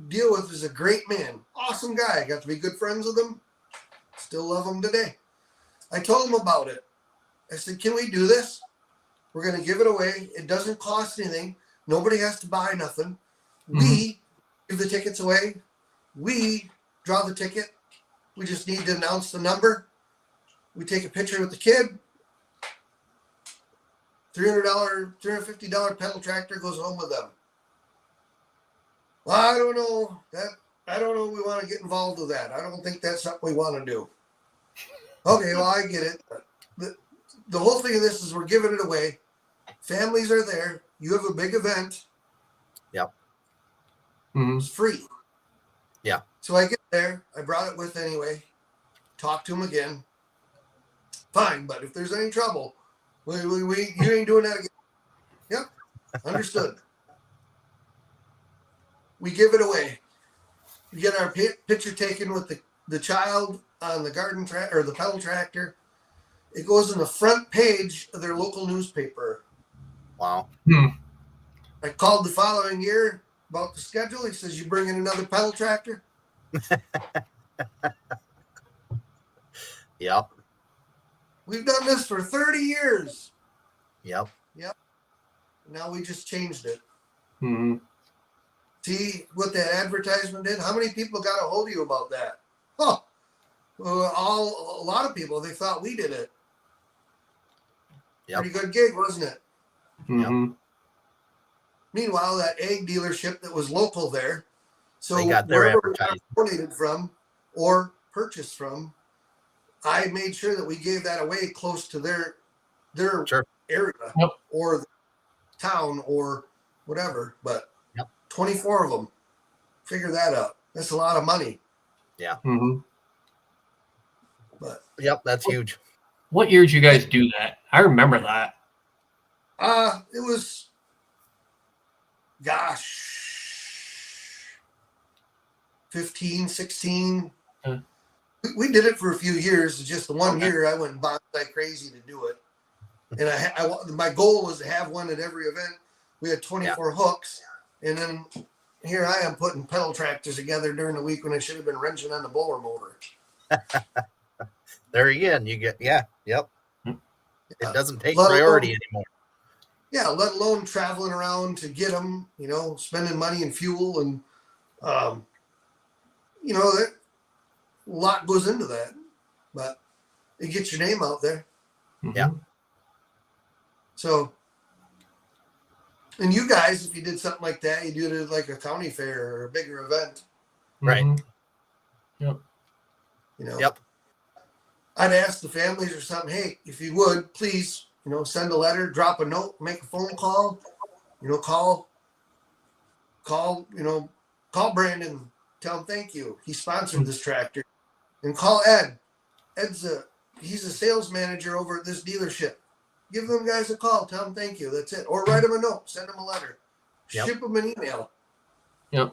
Speaker 3: deal with is a great man, awesome guy. Got to be good friends with him. Still love him today. I told him about it. I said, can we do this? We're going to give it away. It doesn't cost anything. Nobody has to buy nothing. We give the tickets away. We draw the ticket. We just need to announce the number. We take a picture with the kid. $300, $350 pedal tractor goes home with them. Well, I don't know. I don't know if we want to get involved with that. I don't think that's something we want to do. Okay, well, I get it. The whole thing of this is we're giving it away. Families are there. You have a big event.
Speaker 2: Yep.
Speaker 3: It's free.
Speaker 2: Yeah.
Speaker 3: So I get there. I brought it with anyway. Talk to him again. Fine, but if there's any trouble, you ain't doing that again. Yep. Understood. We give it away. We get our picture taken with the child on the garden or the pedal tractor. It goes in the front page of their local newspaper.
Speaker 2: Wow.
Speaker 3: I called the following year about the schedule. He says, you bring in another pedal tractor?
Speaker 2: Yep.
Speaker 3: We've done this for 30 years.
Speaker 2: Yep.
Speaker 3: Now we just changed it. See what that advertisement did? How many people got a hold of you about that? Oh, a lot of people. They thought we did it.
Speaker 2: Yep.
Speaker 3: Pretty good gig, wasn't it?
Speaker 2: Yep.
Speaker 3: Meanwhile, that egg dealership that was local there, so
Speaker 2: They got their
Speaker 3: wherever we got
Speaker 2: advertising.
Speaker 3: donated from or purchased from, I made sure that we gave that away close to their
Speaker 2: Sure.
Speaker 3: area
Speaker 1: Yep.
Speaker 3: or the town or whatever. But
Speaker 2: Yep.
Speaker 3: 24 of them. Figure that out. That's a lot of money.
Speaker 2: Yeah.
Speaker 3: But
Speaker 2: Yep. That's huge.
Speaker 1: What year did you guys do that? I remember that.
Speaker 3: it was, gosh, 15, 16. We did it for a few years. Just the one year I went and bought like crazy to do it. And my goal was to have one at every event. We had 24 hooks. And then here I am putting pedal tractors together during the week when I should have been wrenching on the blower motor.
Speaker 2: There again, you get, yep. It doesn't take
Speaker 3: Let
Speaker 2: priority
Speaker 3: alone-
Speaker 2: anymore.
Speaker 3: Yeah, let alone traveling around to get them, spending money and fuel. And, that a lot goes into that. But it gets your name out there.
Speaker 2: Yeah.
Speaker 3: So, and you guys, if you did something like that, you do it at like a county fair or a bigger event.
Speaker 2: Right.
Speaker 1: Yep.
Speaker 2: Yep.
Speaker 3: I'd ask the families or something, hey, if you would, please, send a letter, drop a note, make a phone call, call Brandon, tell him thank you. He sponsored this tractor. And call Ed. He's a sales manager over at this dealership. Give them guys a call, tell them thank you. That's it. Or write them a note, send them a letter, ship them an email.
Speaker 1: Yep.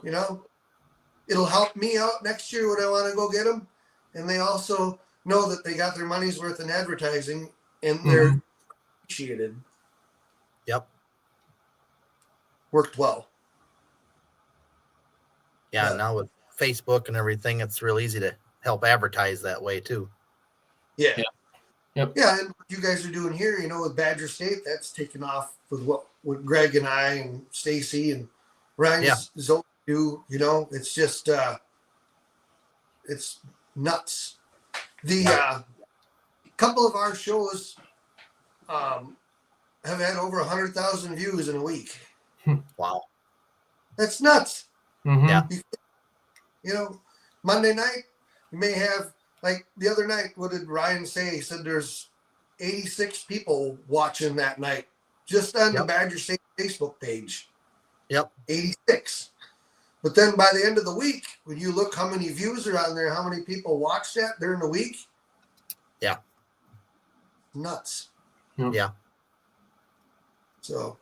Speaker 3: It'll help me out next year when I want to go get them. and they also know that they got their money's worth in advertising, and they're appreciated.
Speaker 2: Yep.
Speaker 3: Worked well.
Speaker 2: Yeah.
Speaker 3: But-
Speaker 2: Now with Facebook and everything, it's real easy to help advertise that way too.
Speaker 3: Yeah.
Speaker 1: Yeah. Yep.
Speaker 3: Yeah, and what you guys are doing here, with Badger State, that's taken off with what Greg and I and Stacy and Ryan's Zoe do. It's just it's nuts. The couple of our shows have had over 100,000 views in a week.
Speaker 2: Wow.
Speaker 3: That's nuts.
Speaker 1: Mm-hmm.
Speaker 2: Yeah.
Speaker 3: Monday night you may have, like the other night, what did Ryan say? He said there's 86 people watching that night just on the Badger State Facebook page.
Speaker 2: Yep.
Speaker 3: 86. But then by the end of the week, when you look how many views are on there, how many people watch that during the week?
Speaker 2: Yeah.
Speaker 3: Nuts.
Speaker 2: Yeah.
Speaker 3: So,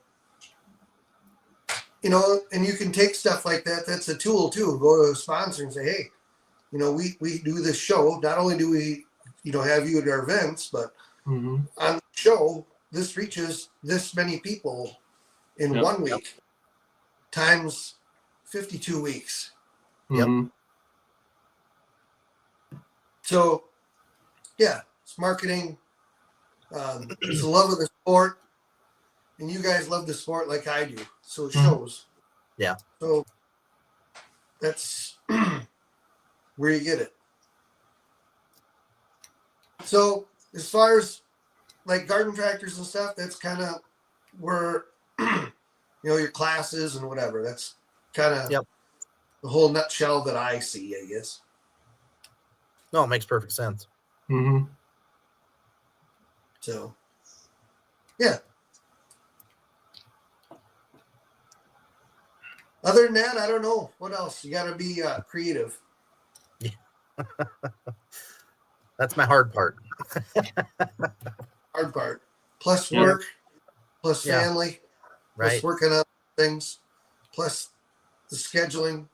Speaker 3: and you can take stuff like that. That's a tool too. Go to a sponsor and say, hey, we do this show. Not only do we, have you at our events, but on the show, this reaches this many people in 1 week times 52 weeks.
Speaker 2: Yep.
Speaker 3: So, yeah, it's marketing. It's the love of the sport. And you guys love the sport like I do. So it shows.
Speaker 2: Yeah.
Speaker 3: So that's where you get it. So as far as like garden tractors and stuff, that's kind of where, your classes and whatever. That's kind of the whole nutshell that I see, I guess.
Speaker 2: No, it makes perfect sense.
Speaker 1: Mm-hmm.
Speaker 3: So, yeah. Other than that, I don't know. What else? You got to be creative.
Speaker 2: That's my hard part.
Speaker 3: Hard part. Plus work, plus family,
Speaker 2: Right.
Speaker 3: plus working on things, plus the scheduling,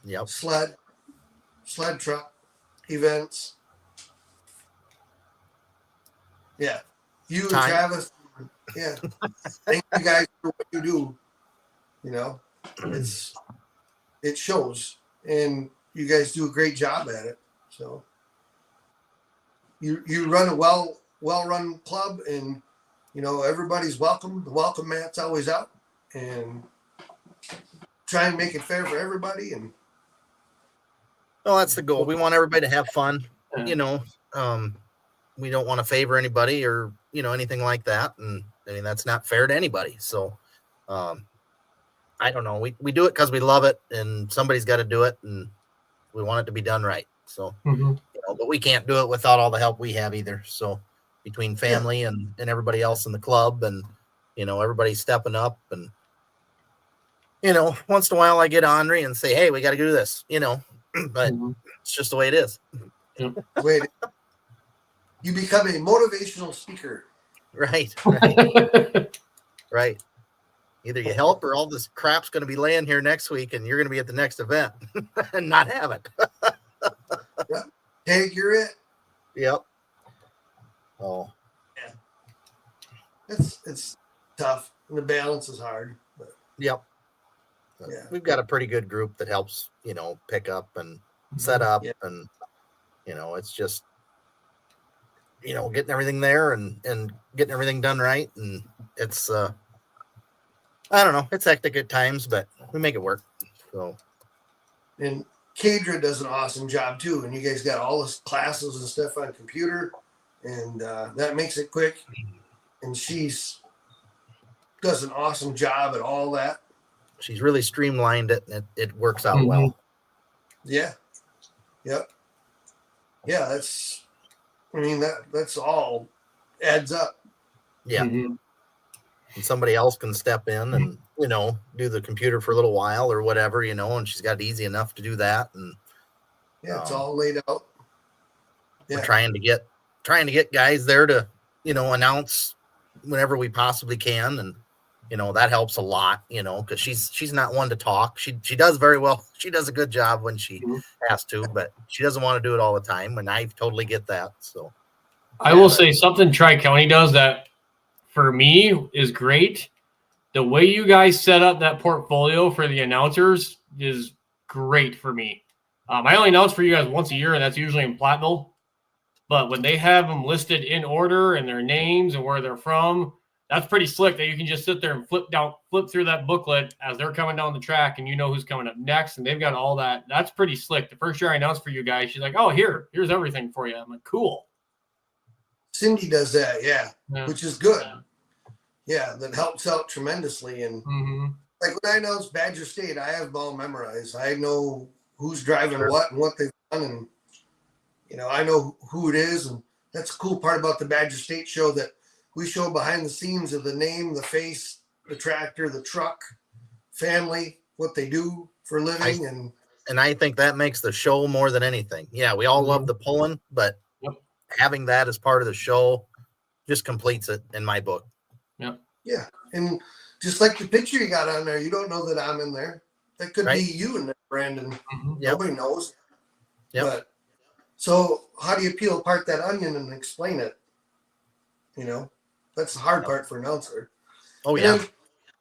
Speaker 2: Yep.
Speaker 3: sled truck, events. Yeah. You and
Speaker 2: Time.
Speaker 3: Travis. Yeah. Thank you guys for what you do. It shows, and you guys do a great job at it. So you run a well run club, and everybody's welcome. The welcome mat's always out, and try and make it fair for everybody. And
Speaker 2: Well, that's the goal. We want everybody to have fun.
Speaker 1: Yeah.
Speaker 2: We don't want to favor anybody or anything like that, and I mean that's not fair to anybody. So I don't know. We do it because we love it, and somebody's got to do it, and we want it to be done right. So, but we can't do it without all the help we have either. So, between family and everybody else in the club, and everybody's stepping up, and once in a while I get Andre and say, "Hey, we got to do this," but it's just the way it is.
Speaker 3: wait, you become a motivational speaker.
Speaker 2: Right. Right. Either you help or all this crap's going to be laying here next week and you're going to be at the next event and not have it.
Speaker 3: Tag, you're it.
Speaker 2: Yep. Oh,
Speaker 3: It's tough, and the balance is hard. But
Speaker 2: yep.
Speaker 3: Yeah.
Speaker 2: We've got a pretty good group that helps, pick up and set up and, it's just, getting everything there and getting everything done right. And it's, I don't know. It's hectic at times, but we make it work. So,
Speaker 3: and Kadra does an awesome job too. And you guys got all this classes and stuff on computer, and that makes it quick. And she's does an awesome job at all that.
Speaker 2: she's really streamlined it, and it works out well.
Speaker 3: Yeah. Yep. Yeah, that's all adds up.
Speaker 2: Yeah. And somebody else can step in and, do the computer for a little while or whatever, and she's got it easy enough to do that. And
Speaker 3: yeah, it's all laid out. Yeah.
Speaker 2: we're trying to get guys there to, announce whenever we possibly can. And, that helps a lot, because she's not one to talk. She does very well. She does a good job when she has to, but she doesn't want to do it all the time. And I totally get that. So
Speaker 1: I will say something Tri-County does that for me is great. The way you guys set up that portfolio for the announcers is great for me. I only announce for you guys once a year, and that's usually in Platteville. But when they have them listed in order and their names and where they're from, that's pretty slick that you can just sit there and flip through that booklet as they're coming down the track, and you know who's coming up next, and they've got all that. That's pretty slick. The first year I announced for you guys, she's like, "Oh, here's everything for you." I'm like, "Cool."
Speaker 3: Cindy does that, yeah. Which is good. Yeah, that helps out tremendously. And like when I announced Badger State, I have them all memorized. I know who's driving what and what they've done, and I know who it is. And that's a cool part about the Badger State show, that we show behind the scenes of the name, the face, the tractor, the truck, family, what they do for a living.
Speaker 2: And I think that makes the show more than anything. Yeah, we all love the pulling, but having that as part of the show just completes it in my book.
Speaker 3: Yeah. And just like the picture you got on there, you don't know that I'm in there. That could be you in there, Brandon. Nobody knows. But so how do you peel apart that onion and explain it? That's the hard part for an announcer.
Speaker 2: Oh, yeah.
Speaker 3: Then,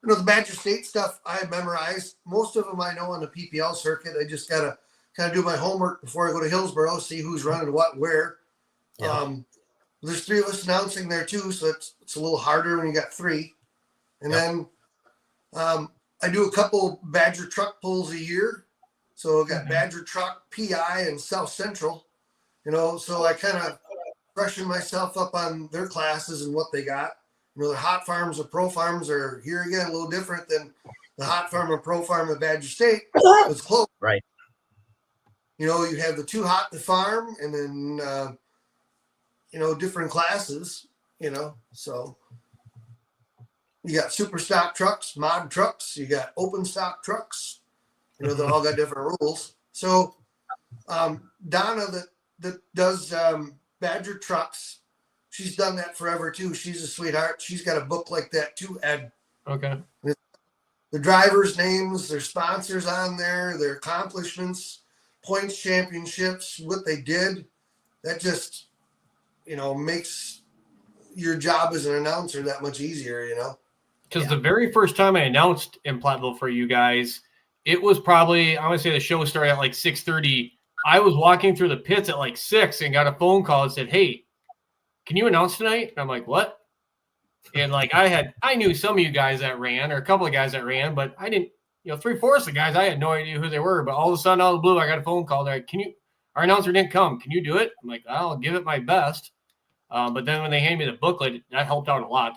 Speaker 3: the Badger State stuff I memorized. Most of them I know on the PPL circuit. I just got to kind of do my homework before I go to Hillsboro, see who's running what, where. There's 3 of us announcing there too, so it's a little harder when you got 3. And then I do a couple Badger truck pulls a year. So I got Badger truck, PI, and South Central. So I kind of freshen myself up on their classes and what they got. The hot farms or pro farms are here again a little different than the hot farm or pro farm at Badger State. It's close.
Speaker 2: Right.
Speaker 3: You have the 2 hot to farm, and then different classes, so you got super stock trucks, mod trucks, you got open stock trucks, they all got different rules. So Donna that does Badger trucks, she's done that forever too. She's a sweetheart. She's got a book like that too, Ed.
Speaker 1: Okay.
Speaker 3: The drivers' names, their sponsors on there, their accomplishments, points, championships, what they did. That just makes your job as an announcer that much easier,
Speaker 1: Because the very first time I announced in Platteville for you guys, it was probably, I want to say the show started at like 6:30. I was walking through the pits at like 6 and got a phone call and said, "Hey, can you announce tonight?" And I'm like, "What?" And like I knew some of you guys that ran, or a couple of guys that ran, but I didn't, 3/4 of the guys, I had no idea who they were. But all of a sudden, out of the blue, I got a phone call. They're like, our announcer didn't come. Can you do it? I'm like, I'll give it my best. But then when they handed me the booklet, that helped out a lot.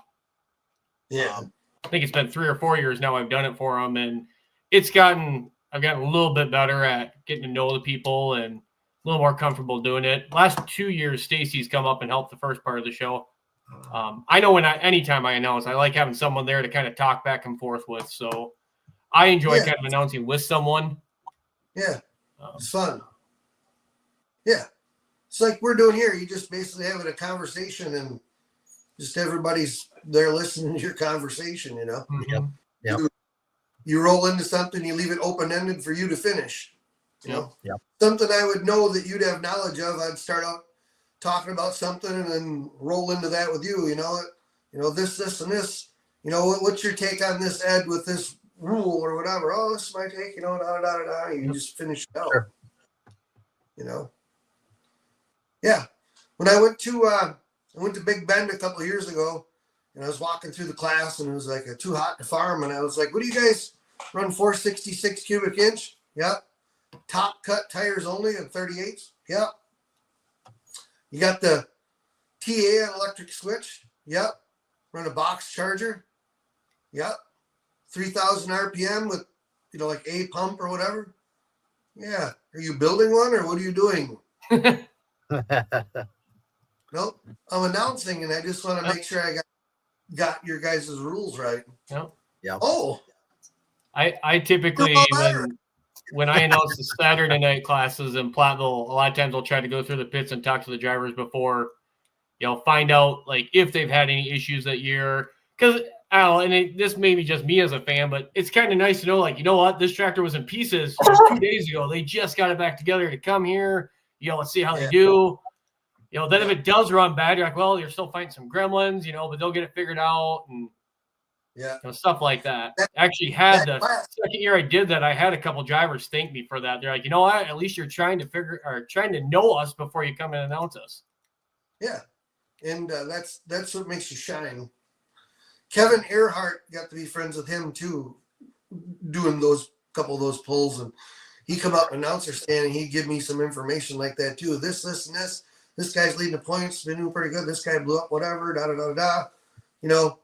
Speaker 3: Yeah.
Speaker 1: I think it's been 3 or 4 years now I've done it for them, and I've gotten a little bit better at getting to know the people and a little more comfortable doing it. Last 2 years, Stacy's come up and helped the first part of the show. I know anytime I announce, I like having someone there to kind of talk back and forth with. So I enjoy kind of announcing with someone.
Speaker 3: Yeah. It's fun. Yeah. It's like we're doing here. You just basically having a conversation, and just everybody's there listening to your conversation, You roll into something, you leave it open-ended for you to finish. Something I would know that you'd have knowledge of, I'd start out talking about something and then roll into that with you, this and this, what's your take on this, Ed, with this rule or whatever? Oh, this is my take, you just finish it out.
Speaker 2: Sure.
Speaker 3: Yeah. When I went to Big Bend a couple of years ago, and I was walking through the class, and it was like a too hot to farm, and I was like, "What do you guys run, 466 cubic inch?" Yep. Top cut tires only and 38s. Yep. You got the TA and electric switch. Yep. Run a box charger. Yep. 3,000 RPM with, like a pump or whatever. Yeah. Are you building one, or what are you doing? Nope. I'm announcing, and I just want to make sure I got your guys' rules right.
Speaker 1: Yep.
Speaker 2: Yeah.
Speaker 3: Oh.
Speaker 1: I typically, when I announce the Saturday night classes in Platteville, a lot of times I'll try to go through the pits and talk to the drivers before, find out like if they've had any issues that year. Because I don't know, and this may be just me as a fan, but it's kind of nice to know, like, you know what, this tractor was in pieces just 2 days ago. They just got it back together to come here. Let's see how they do. Then if it does run bad, you're like, well, you're still fighting some gremlins, but they'll get it figured out and stuff like that. I actually had the second year I did that, I had a couple drivers thank me for that. They're like, you know what, at least you're trying to know us before you come and announce us.
Speaker 3: Yeah, and that's what makes you shine. Kevin Earhart got to be friends with him too, doing those couple of those pulls, and he come up announcer stand and he'd give me some information like that too. This, and this. This guy's leading the points, been doing pretty good. This guy blew up, whatever, da da da da.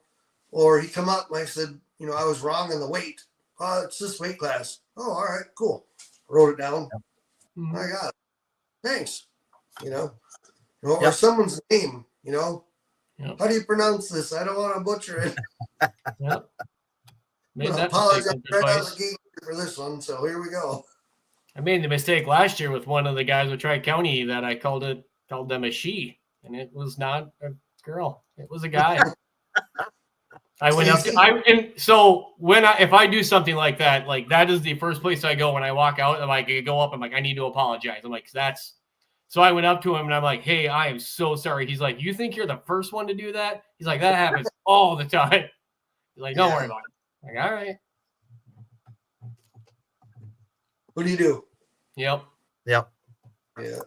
Speaker 3: Or he come up and I said, I was wrong on the weight. It's this weight class. Oh, all right, cool. Wrote it down.
Speaker 1: Mm-hmm.
Speaker 3: I got it. Thanks. Or someone's name. How do you pronounce this? I don't want to butcher it.
Speaker 1: Yep.
Speaker 3: I apologize right out of the gate for this one. So here we go.
Speaker 1: I made the mistake last year with one of the guys with Tri-County that I called them a she, and it was not a girl. It was a guy. I went up to, if I do something like that is the first place I go when I walk out. I'm like, I go up, I'm like, I need to apologize. I'm like, so I went up to him and I'm like, hey, I am so sorry. He's like, you think you're the first one to do that? He's like, that happens all the time. He's like, don't worry about it. I'm like, all right.
Speaker 3: What do you do?
Speaker 1: Yep.
Speaker 2: Yeah.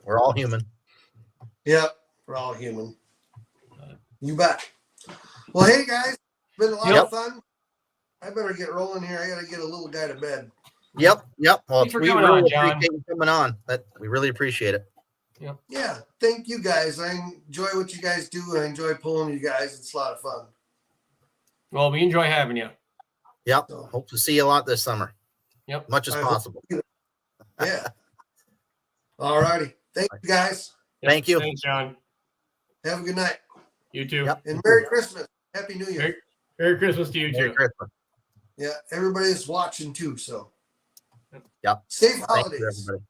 Speaker 2: We're all human.
Speaker 3: Yep. We're all human. You bet. Well, hey guys, been a lot of fun. I better get rolling here. I got to get a little guy to bed.
Speaker 2: Yep. Well,
Speaker 1: we really appreciate
Speaker 2: you coming on. We really appreciate it.
Speaker 1: Yep.
Speaker 3: Yeah. Thank you guys. I enjoy what you guys do. I enjoy pulling you guys. It's a lot of fun.
Speaker 1: Well, we enjoy having you.
Speaker 2: Yep. Hope to see you a lot this summer.
Speaker 1: Yep.
Speaker 2: Much as possible.
Speaker 3: Yeah. All righty. Thank you guys.
Speaker 1: Yep.
Speaker 2: Thank you.
Speaker 1: Thanks, John.
Speaker 3: Have a good night.
Speaker 1: You too.
Speaker 2: Yep.
Speaker 3: And Merry Christmas. Happy New Year.
Speaker 1: Merry Christmas to you
Speaker 2: Merry
Speaker 1: too.
Speaker 2: Christmas.
Speaker 3: Yeah. Everybody's watching too. So.
Speaker 2: Yep.
Speaker 3: Safe
Speaker 2: Thank
Speaker 3: holidays.
Speaker 2: you, everybody.